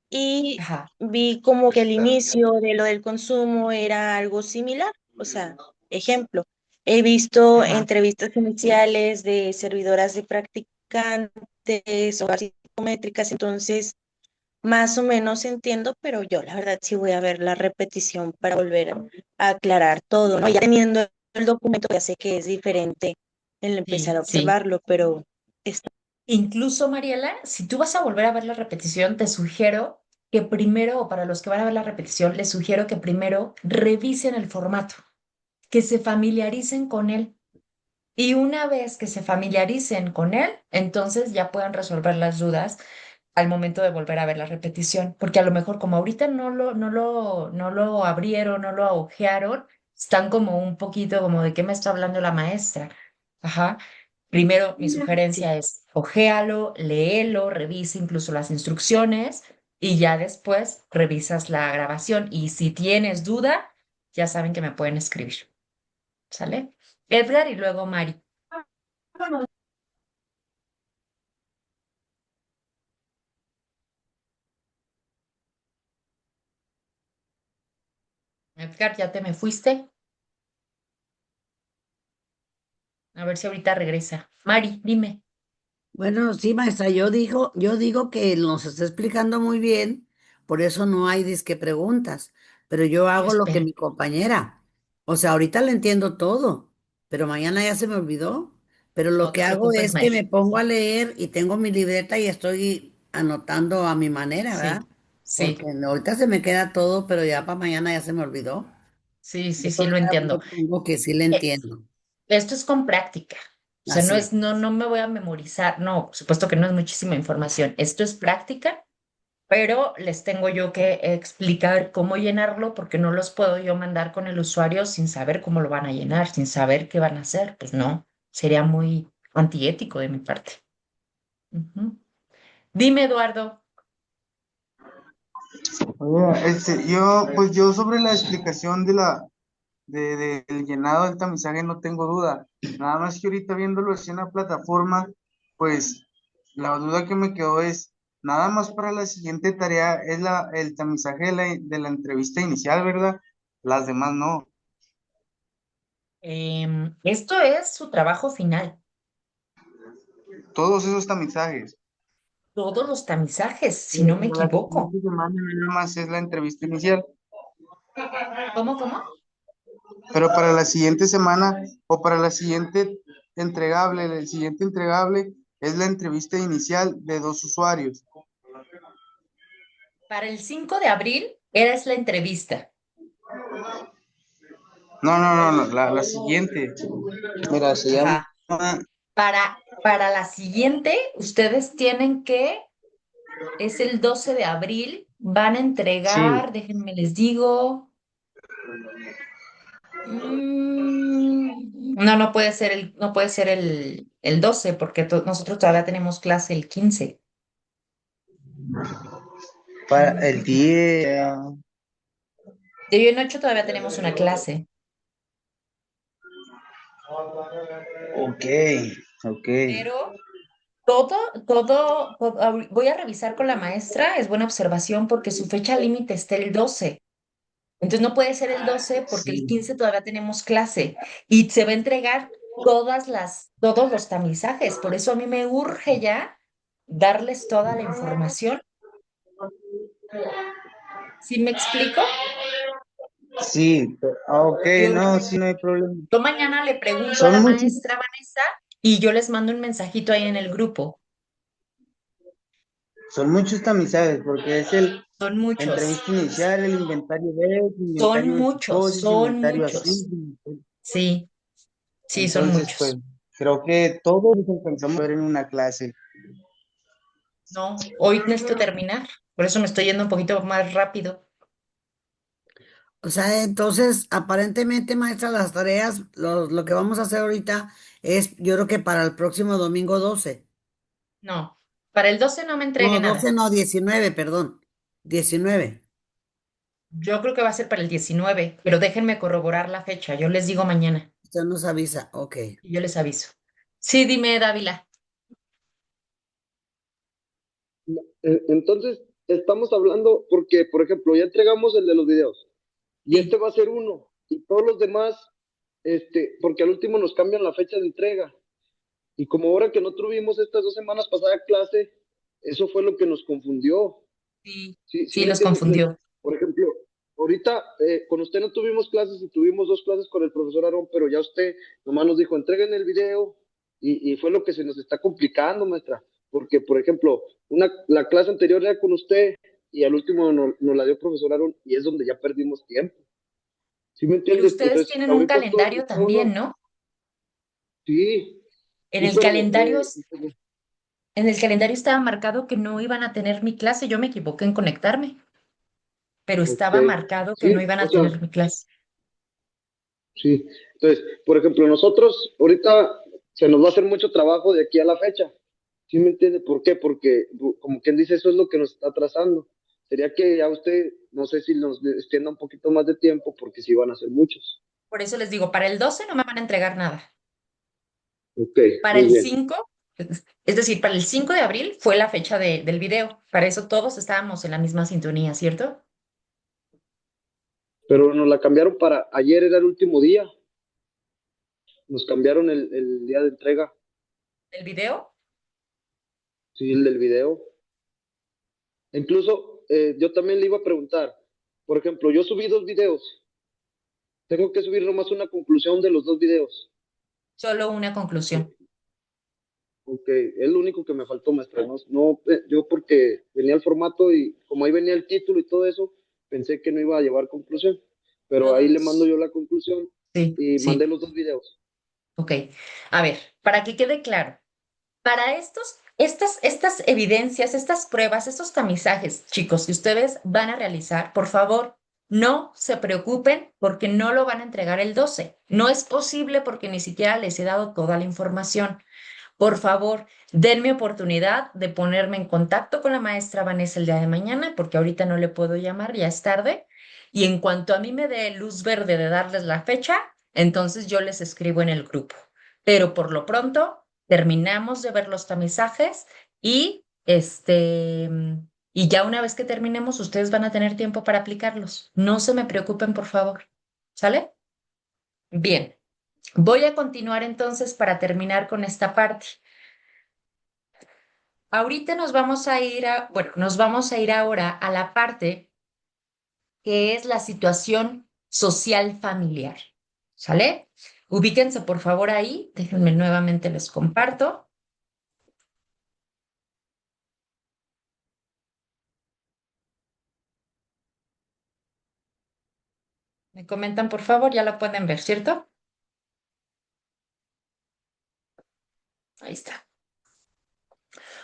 y Ajá, vi como que el inicio de lo del consumo era algo similar. O sea, ejemplo, he visto ajá. entrevistas iniciales de servidoras de practicantes o psicométricas, entonces más o menos entiendo, pero yo la verdad sí voy a ver la repetición para volver a aclarar todo, ¿no? Ya teniendo el documento ya sé que es diferente el empezar Sí, a sí. observarlo, pero Incluso, Mariela, si tú vas a volver a ver la repetición, te sugiero que primero, o para los que van a ver la repetición, les sugiero que primero revisen el formato, que se familiaricen con él. Y una vez que se familiaricen con él, entonces ya puedan resolver las dudas al momento de volver a ver la repetición. Porque a lo mejor como ahorita no lo abrieron, no lo ojearon, están como un poquito como de qué me está hablando la maestra. Ajá. Primero, mi sí. sugerencia es ojéalo, léelo, revisa incluso las instrucciones y ya después revisas la grabación. Y si tienes duda, ya saben que me pueden escribir. ¿Sale? Edgar y luego Mari. Edgar, ¿ya te me fuiste? A ver si ahorita regresa. Mari, dime. Bueno, sí, maestra, yo digo que nos está explicando muy bien, por eso no hay disque preguntas, pero yo Yo hago lo que espero. mi compañera. O sea, ahorita le entiendo todo, pero mañana ya se me olvidó. Pero lo No que te hago preocupes, es que me Mari. pongo a leer y tengo mi libreta y estoy anotando a mi manera, Sí, ¿verdad? Porque sí, ahorita se me queda todo, pero ya para mañana ya se me olvidó. sí, sí, sí, Entonces lo ya entiendo. lo pongo que sí le Eh, entiendo. Esto es con práctica. O sea, Así. no me voy a memorizar. No, por supuesto que no es muchísima información. Esto es práctica, pero les tengo yo que explicar cómo llenarlo porque no los puedo yo mandar con el usuario sin saber cómo lo van a llenar, sin saber qué van a hacer. Pues no, sería muy antiético de mi parte. Ujú. Dime, Eduardo. Oiga, pues yo sobre la explicación del llenado del tamizaje no tengo duda. Nada más que ahorita viéndolo así en la plataforma, pues la duda que me quedó es, nada más para la siguiente tarea es el tamizaje de la entrevista inicial, ¿verdad? Las demás no. Esto es su trabajo final. Todos esos tamizajes. Todos los tamizajes, si Pero no me para la equivoco. siguiente semana nada más es la entrevista inicial. ¿Cómo, cómo? Pero para la siguiente semana o para la siguiente entregable, el siguiente entregable es la entrevista inicial de 2 usuarios. Para el 5 de abril es la entrevista. No, la siguiente. Mira, se llama. Ajá. Para la siguiente, ustedes tienen que, es el 12 de abril, van a Sí, entregar, déjenme les digo. No, no puede ser el 12 porque nosotros todavía tenemos clase el 15. para el 10. De hoy en 8 todavía tenemos una clase, Ok, ok. pero voy a revisar con la maestra, es buena observación porque su fecha límite está el 12. Entonces no puede ser el 12 porque el Sí, 15 todavía tenemos clase y se va a entregar todos los tamizajes. Por eso a mí me urge ya darles toda la información. ¿Sí me explico? sí. Ok, Yo, no, sí, no hay problema. yo mañana le pregunto a Son la muchos, maestra Vanessa y yo les mando un mensajito ahí en el grupo. son muchos tamizajes porque es el Son muchos, entrevista inicial, el inventario B, el son inventario de muchos, psicosis, son inventario así. muchos. Sí, sí, son Entonces, pues, muchos. creo que todos nos alcanzamos a ver en una clase. No, hoy necesito terminar, por eso me estoy yendo un poquito más rápido. O sea, entonces, aparentemente, maestra, las tareas, lo que vamos a hacer ahorita es, yo creo que para el próximo domingo 12. No, para el 12 no me entregue No, 12 nada. no, 19, perdón. 19. Yo creo que va a ser para el 19, pero déjenme corroborar la fecha. Yo les digo mañana Usted nos avisa. Ok. y yo les aviso. Sí, dime, Dávila. Entonces, estamos hablando porque, por ejemplo, ya entregamos el de los videos y Sí. este va a ser uno y todos los demás, porque al último nos cambian la fecha de entrega y como ahora que no tuvimos estas 2 semanas pasada clase, eso fue lo que nos confundió. Sí, Sí, sí sí, me los entiendes. Entonces, confundió. por ejemplo, ahorita con usted no tuvimos clases y tuvimos 2 clases con el profesor Aarón, pero ya usted nomás nos dijo, entreguen el video y fue lo que se nos está complicando, maestra. Porque, por ejemplo, la clase anterior era con usted y al último nos la dio el profesor Aarón y es donde ya perdimos tiempo. ¿Sí me Pero entiendes? ustedes Entonces, tienen un ahorita calendario también, ¿no? sí, En sí, el pero calendario, en el calendario estaba marcado que no iban a tener mi clase. Yo me equivoqué en conectarme, pero ok, estaba marcado que no sí, iban o a sea, tener mi clase. sí. Entonces, por ejemplo, nosotros ahorita se nos va a hacer mucho trabajo de aquí a la fecha. ¿Sí me entiende? ¿Por qué? Porque, como quien dice, eso es lo que nos está atrasando. Sería que ya usted, no sé si nos extienda un poquito más de tiempo, porque sí van a ser muchos. Por eso les digo, para el 12 no me van a entregar nada. Ok, Para muy el bien. 5, es decir, para el 5 de abril fue la fecha del video. Para eso todos estábamos en la misma sintonía, ¿cierto? Pero nos la cambiaron para ayer, era el último día. Nos cambiaron el día de entrega, ¿El video? sí, el del video. Incluso yo también le iba a preguntar, por ejemplo, yo subí 2 videos, tengo que subir nomás una conclusión de los 2 videos. Solo una conclusión. Ok, es lo único que me faltó, maestra. No, yo porque venía el formato y como ahí venía el título y todo eso, pensé que no iba a llevar conclusión. Pero ahí le mando yo la conclusión Sí, y sí. mandé los 2 videos. Ok. A ver, para que quede claro, para estas evidencias, estas pruebas, estos tamizajes, chicos, que ustedes van a realizar, por favor, no se preocupen porque no lo van a entregar el 12. No es posible porque ni siquiera les he dado toda la información. Por favor, denme oportunidad de ponerme en contacto con la maestra Vanessa el día de mañana, porque ahorita no le puedo llamar, ya es tarde. Y en cuanto a mí me dé luz verde de darles la fecha, entonces yo les escribo en el grupo. Pero por lo pronto, terminamos de ver los tamizajes y y ya una vez que terminemos, ustedes van a tener tiempo para aplicarlos. No se me preocupen, por favor. ¿Sale? Bien. Voy a continuar entonces para terminar con esta parte. Ahorita nos vamos a ir bueno, nos vamos a ir ahora a la parte que es la situación social familiar. ¿Sale? Ubíquense por favor ahí, déjenme nuevamente les comparto. Me comentan por favor, ya la pueden ver, ¿cierto? Ahí está.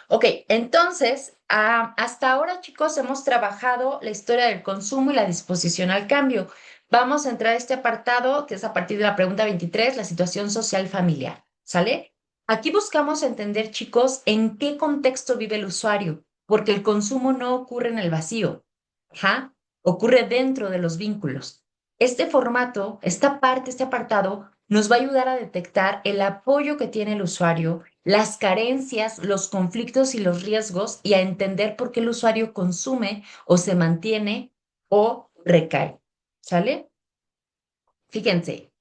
Ok, entonces, hasta ahora, chicos, hemos trabajado la historia del consumo y la disposición al cambio. Vamos a entrar a este apartado, que es a partir de la pregunta 23, la situación social familiar. ¿Sale? Aquí buscamos entender, chicos, en qué contexto vive el usuario, porque el consumo no ocurre en el vacío. Ajá, ocurre dentro de los vínculos. Este formato, esta parte, este apartado, nos va a ayudar a detectar el apoyo que tiene el usuario, las carencias, los conflictos y los riesgos y a entender por qué el usuario consume o se mantiene o recae. ¿Sale? Fíjense,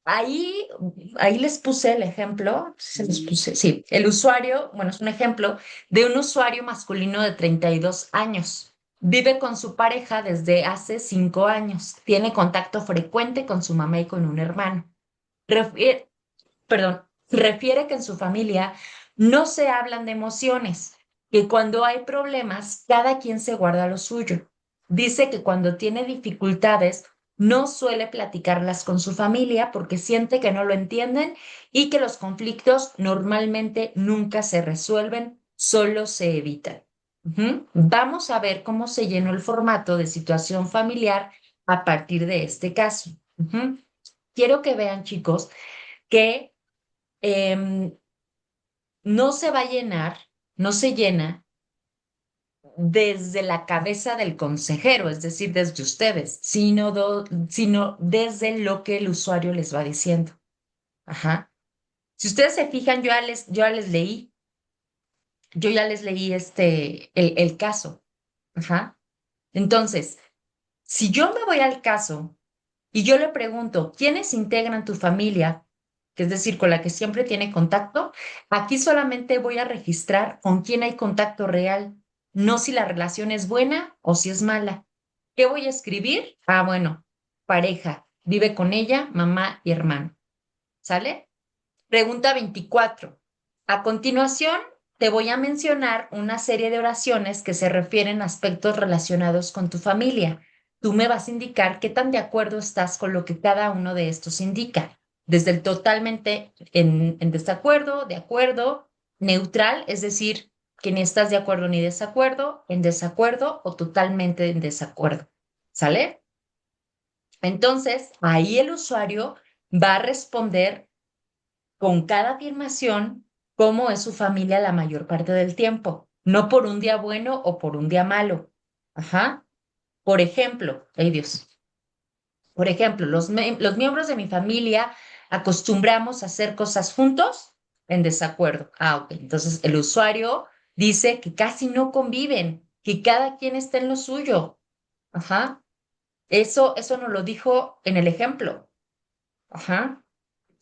ahí, ahí les puse el ejemplo, se los puse, sí, el usuario, bueno, es un ejemplo de un usuario masculino de 32 años. Vive con su pareja desde hace 5 años. Tiene contacto frecuente con su mamá y con un hermano. Refiere, perdón, refiere que en su familia no se hablan de emociones, que cuando hay problemas, cada quien se guarda lo suyo. Dice que cuando tiene dificultades, no suele platicarlas con su familia porque siente que no lo entienden y que los conflictos normalmente nunca se resuelven, solo se evitan. Vamos a ver cómo se llenó el formato de situación familiar a partir de este caso. Quiero que vean, chicos, que em, no se va a llenar, no se llena desde la cabeza del consejero, es decir, desde ustedes, sino desde lo que el usuario les va diciendo. Ajá. Si ustedes se fijan, yo ya les leí el caso. Ajá. Entonces, si yo me voy al caso y yo le pregunto, ¿quiénes integran tu familia? Que es decir, con la que siempre tiene contacto, aquí solamente voy a registrar con quién hay contacto real, no si la relación es buena o si es mala. ¿Qué voy a escribir? Ah, bueno, pareja, vive con ella, mamá y hermano. ¿Sale? Pregunta 24. A continuación, te voy a mencionar una serie de oraciones que se refieren a aspectos relacionados con tu familia. Tú me vas a indicar qué tan de acuerdo estás con lo que cada uno de estos indica. Desde el totalmente en desacuerdo, de acuerdo, neutral, es decir, que ni estás de acuerdo ni desacuerdo, en desacuerdo o totalmente en desacuerdo. ¿Sale? Entonces, ahí el usuario va a responder con cada afirmación cómo es su familia la mayor parte del tiempo, no por un día bueno o por un día malo. Ajá. Por ejemplo, ay Dios, por ejemplo, los miembros de mi familia acostumbramos a hacer cosas juntos en desacuerdo. Ah, ok. Entonces el usuario dice que casi no conviven, que cada quien está en lo suyo. Ajá. Eso nos lo dijo en el ejemplo. Ajá.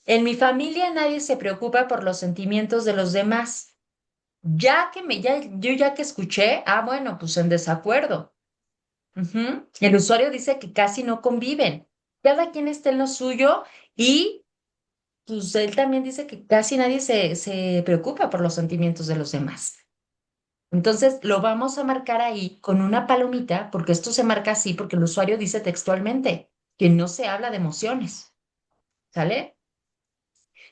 En mi familia nadie se preocupa por los sentimientos de los demás. Yo ya que escuché, bueno, pues en desacuerdo. Ujú. El usuario dice que casi no conviven. Cada quien está en lo suyo y pues él también dice que casi nadie se preocupa por los sentimientos de los demás. Entonces lo vamos a marcar ahí con una palomita, porque esto se marca así porque el usuario dice textualmente que no se habla de emociones. ¿Sale?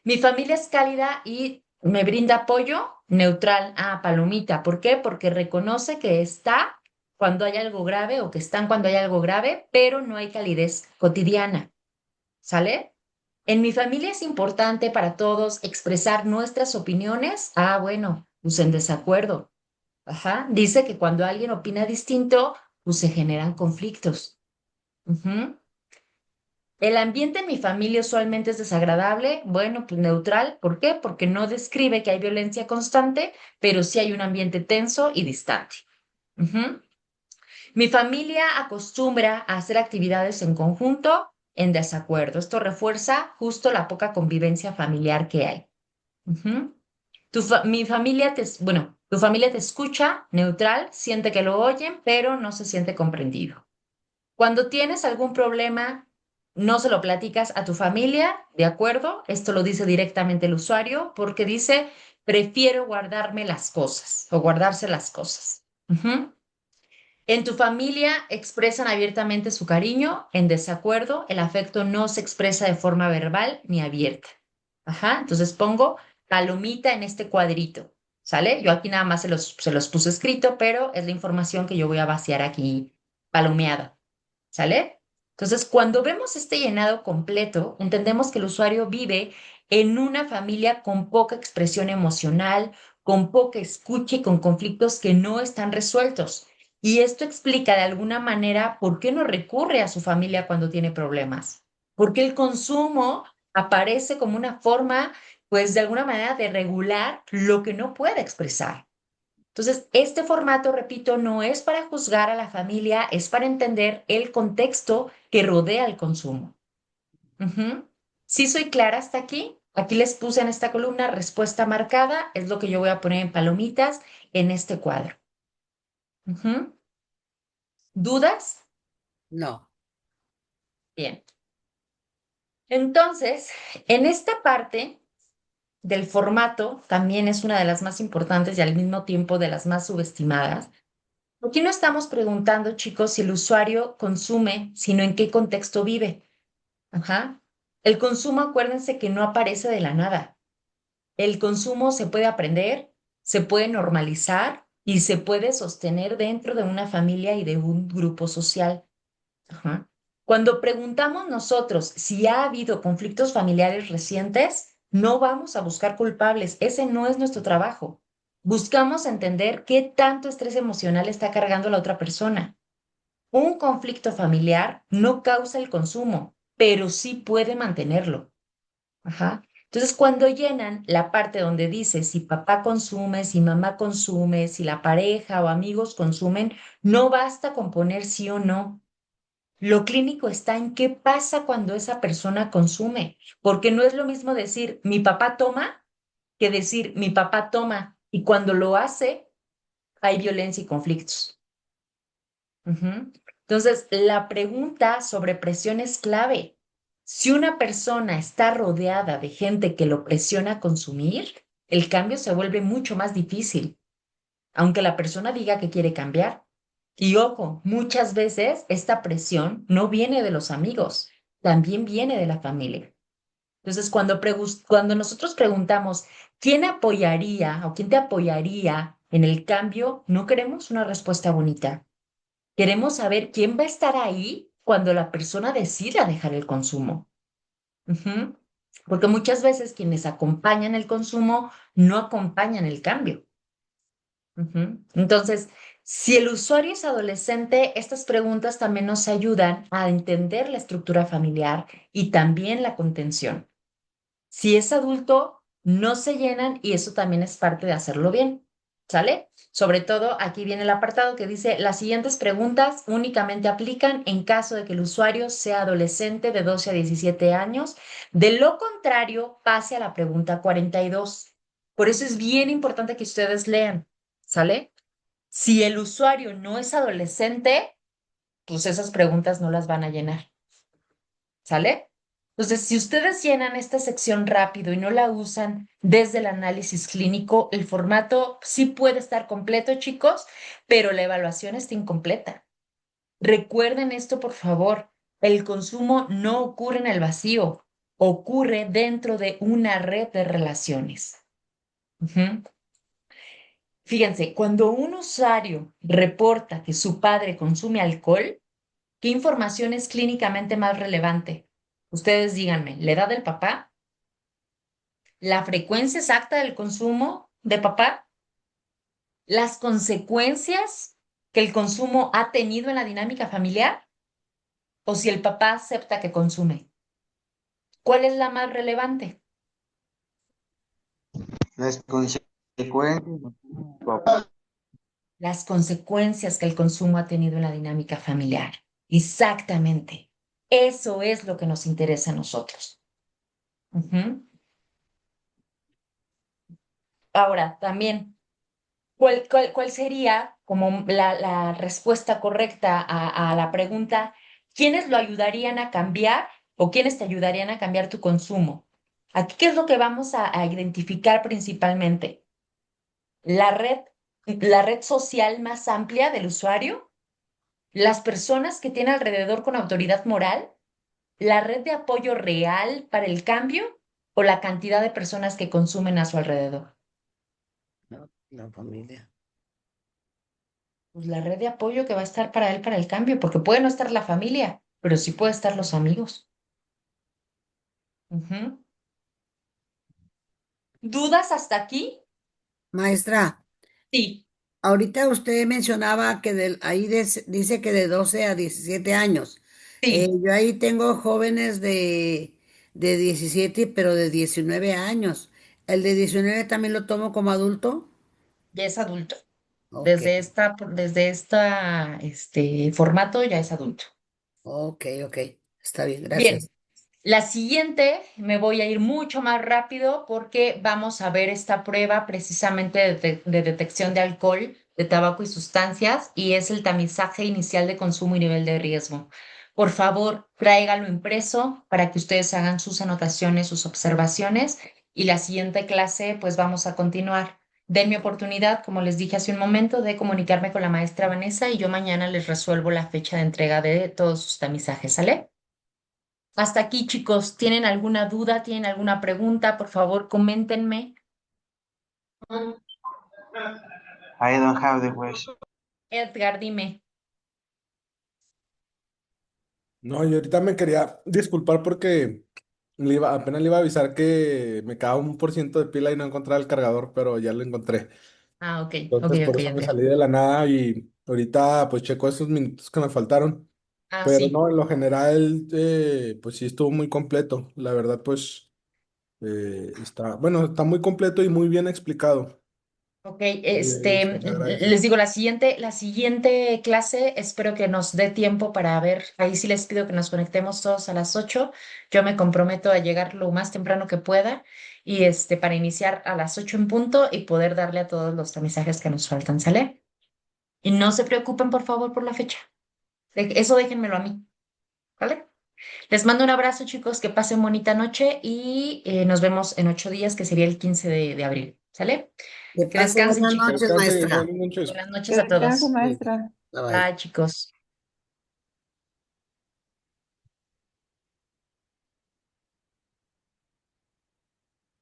Mi familia es cálida y me brinda apoyo neutral. Palomita. ¿Por qué? Porque reconoce que está cuando hay algo grave o que están cuando hay algo grave, pero no hay calidez cotidiana. ¿Sale? En mi familia es importante para todos expresar nuestras opiniones. Bueno, pues en desacuerdo. Ajá. Dice que cuando alguien opina distinto, pues se generan conflictos. Ujú. El ambiente en mi familia usualmente es desagradable, bueno, pues neutral. ¿Por qué? Porque no describe que hay violencia constante, pero sí hay un ambiente tenso y distante. Ujú. Mi familia acostumbra a hacer actividades en conjunto, en desacuerdo. Esto refuerza justo la poca convivencia familiar que hay. Ujú. Tu familia te escucha, neutral, siente que lo oyen, pero no se siente comprendido. Cuando tienes algún problema, no se lo platicas a tu familia, ¿de acuerdo? Esto lo dice directamente el usuario porque dice, prefiero guardarme las cosas o guardarse las cosas. Ujú. En tu familia expresan abiertamente su cariño, en desacuerdo, el afecto no se expresa de forma verbal ni abierta. Ajá, entonces pongo palomita en este cuadrito, ¿sale? Yo aquí nada más se los puse escrito, pero es la información que yo voy a vaciar aquí palomeada. ¿Sale? Entonces, cuando vemos este llenado completo, entendemos que el usuario vive en una familia con poca expresión emocional, con poca escucha y con conflictos que no están resueltos. Y esto explica de alguna manera por qué no recurre a su familia cuando tiene problemas. Porque el consumo aparece como una forma, pues de alguna manera, de regular lo que no puede expresar. Entonces, este formato, repito, no es para juzgar a la familia, es para entender el contexto que rodea el consumo. Ujú. ¿Sí soy clara hasta aquí? Aquí les puse en esta columna respuesta marcada, es lo que yo voy a poner en palomitas en este cuadro. Ujú. ¿Dudas? No. Bien. Entonces, en esta parte del formato, también es una de las más importantes y al mismo tiempo de las más subestimadas. Aquí no estamos preguntando, chicos, si el usuario consume, sino en qué contexto vive. Ajá. El consumo, acuérdense que no aparece de la nada. El consumo se puede aprender, se puede normalizar y se puede sostener dentro de una familia y de un grupo social. Ajá. Cuando preguntamos nosotros si ha habido conflictos familiares recientes, no vamos a buscar culpables. Ese no es nuestro trabajo. Buscamos entender qué tanto estrés emocional está cargando la otra persona. Un conflicto familiar no causa el consumo, pero sí puede mantenerlo. Ajá. Entonces, cuando llenan la parte donde dice si papá consume, si mamá consume, si la pareja o amigos consumen, no basta con poner sí o no. Lo clínico está en qué pasa cuando esa persona consume, porque no es lo mismo decir mi papá toma que decir mi papá toma y cuando lo hace hay violencia y conflictos. Ujú. Entonces, la pregunta sobre presión es clave. Si una persona está rodeada de gente que lo presiona a consumir, el cambio se vuelve mucho más difícil, aunque la persona diga que quiere cambiar. Y ojo, muchas veces esta presión no viene de los amigos, también viene de la familia. Entonces, cuando nosotros preguntamos, ¿quién apoyaría o quién te apoyaría en el cambio? No queremos una respuesta bonita. Queremos saber quién va a estar ahí cuando la persona decida dejar el consumo. Ujú. Porque muchas veces quienes acompañan el consumo no acompañan el cambio. Ujú. Entonces, si el usuario es adolescente, estas preguntas también nos ayudan a entender la estructura familiar y también la contención. Si es adulto, no se llenan y eso también es parte de hacerlo bien. ¿Sale? Sobre todo, aquí viene el apartado que dice, las siguientes preguntas únicamente aplican en caso de que el usuario sea adolescente de 12 a 17 años. De lo contrario, pase a la pregunta 42. Por eso es bien importante que ustedes lean, ¿sale? Si el usuario no es adolescente, pues esas preguntas no las van a llenar, ¿sale? Entonces, si ustedes llenan esta sección rápido y no la usan desde el análisis clínico, el formato sí puede estar completo, chicos, pero la evaluación está incompleta. Recuerden esto, por favor. El consumo no ocurre en el vacío, ocurre dentro de una red de relaciones. Ujú. Fíjense, cuando un usuario reporta que su padre consume alcohol, ¿qué información es clínicamente más relevante? Ustedes díganme, ¿la edad del papá? ¿La frecuencia exacta del consumo de papá? ¿Las consecuencias que el consumo ha tenido en la dinámica familiar? ¿O si el papá acepta que consume? ¿Cuál es la más relevante? Las consecuencias. Las consecuencias que el consumo ha tenido en la dinámica familiar. Exactamente. Eso es lo que nos interesa a nosotros. Ujú. Ahora, también, ¿cuál sería como la respuesta correcta a la pregunta, ¿quiénes lo ayudarían a cambiar o quiénes te ayudarían a cambiar tu consumo? Aquí, ¿qué es lo que vamos a identificar principalmente? La red, la red social más amplia del usuario, las personas que tiene alrededor con autoridad moral, la red de apoyo real para el cambio o la cantidad de personas que consumen a su alrededor. La familia. Pues la red de apoyo que va a estar para él para el cambio, porque puede no estar la familia, pero sí puede estar los amigos. Ujú. ¿Dudas hasta aquí? Maestra, Sí, ahorita usted mencionaba que dice que de 12 a 17 años. sí, Yo ahí tengo jóvenes de 17, pero de 19 años. ¿El de 19 también lo tomo como adulto? ya es adulto. Ok, Desde este formato ya es adulto. ok, ok. Está bien, Bien, gracias. la siguiente me voy a ir mucho más rápido porque vamos a ver esta prueba precisamente de detección de alcohol, de tabaco y sustancias y es el tamizaje inicial de consumo y nivel de riesgo. Por favor, tráigalo impreso para que ustedes hagan sus anotaciones, sus observaciones y la siguiente clase pues vamos a continuar. Denme oportunidad, como les dije hace un momento, de comunicarme con la maestra Vanessa y yo mañana les resuelvo la fecha de entrega de todos sus tamizajes, ¿sale? Hasta aquí, chicos. ¿Tienen alguna duda? ¿Tienen alguna pregunta? Por favor, coméntenme. I don't have the question. Edgar, dime. No, yo ahorita me quería disculpar porque apenas le iba a avisar que me quedaba 1% de pila y no encontraba el cargador, pero ya lo encontré. Ah, ok, ok, Entonces por ok, eso me Edgar. salí de la nada y ahorita pues checo esos minutos que me faltaron. Ah, Pero sí. no, en lo general pues sí estuvo muy completo. La verdad pues bueno, está muy completo y muy bien explicado. Ok, Se le agradece. les digo, la siguiente clase, espero que nos dé tiempo para ver, ahí sí les pido que nos conectemos todos a las 8. Yo me comprometo a llegar lo más temprano que pueda y para iniciar a las 8 en punto y poder darle a todos los tamizajes que nos faltan, ¿sale? Y no se preocupen, por favor, por la fecha. Eso déjenmelo a mí, ¿vale? Les mando un abrazo, chicos, que pasen bonita noche y nos vemos en 8 días, que sería el 15 de abril. ¿Sale? Que Que pase descansen, buenas Que chicos. noches, descanse, maestra. buenas noches. Buenas noches Que a descanse, todos. Sí. maestra. Bye bye. Bye, chicos.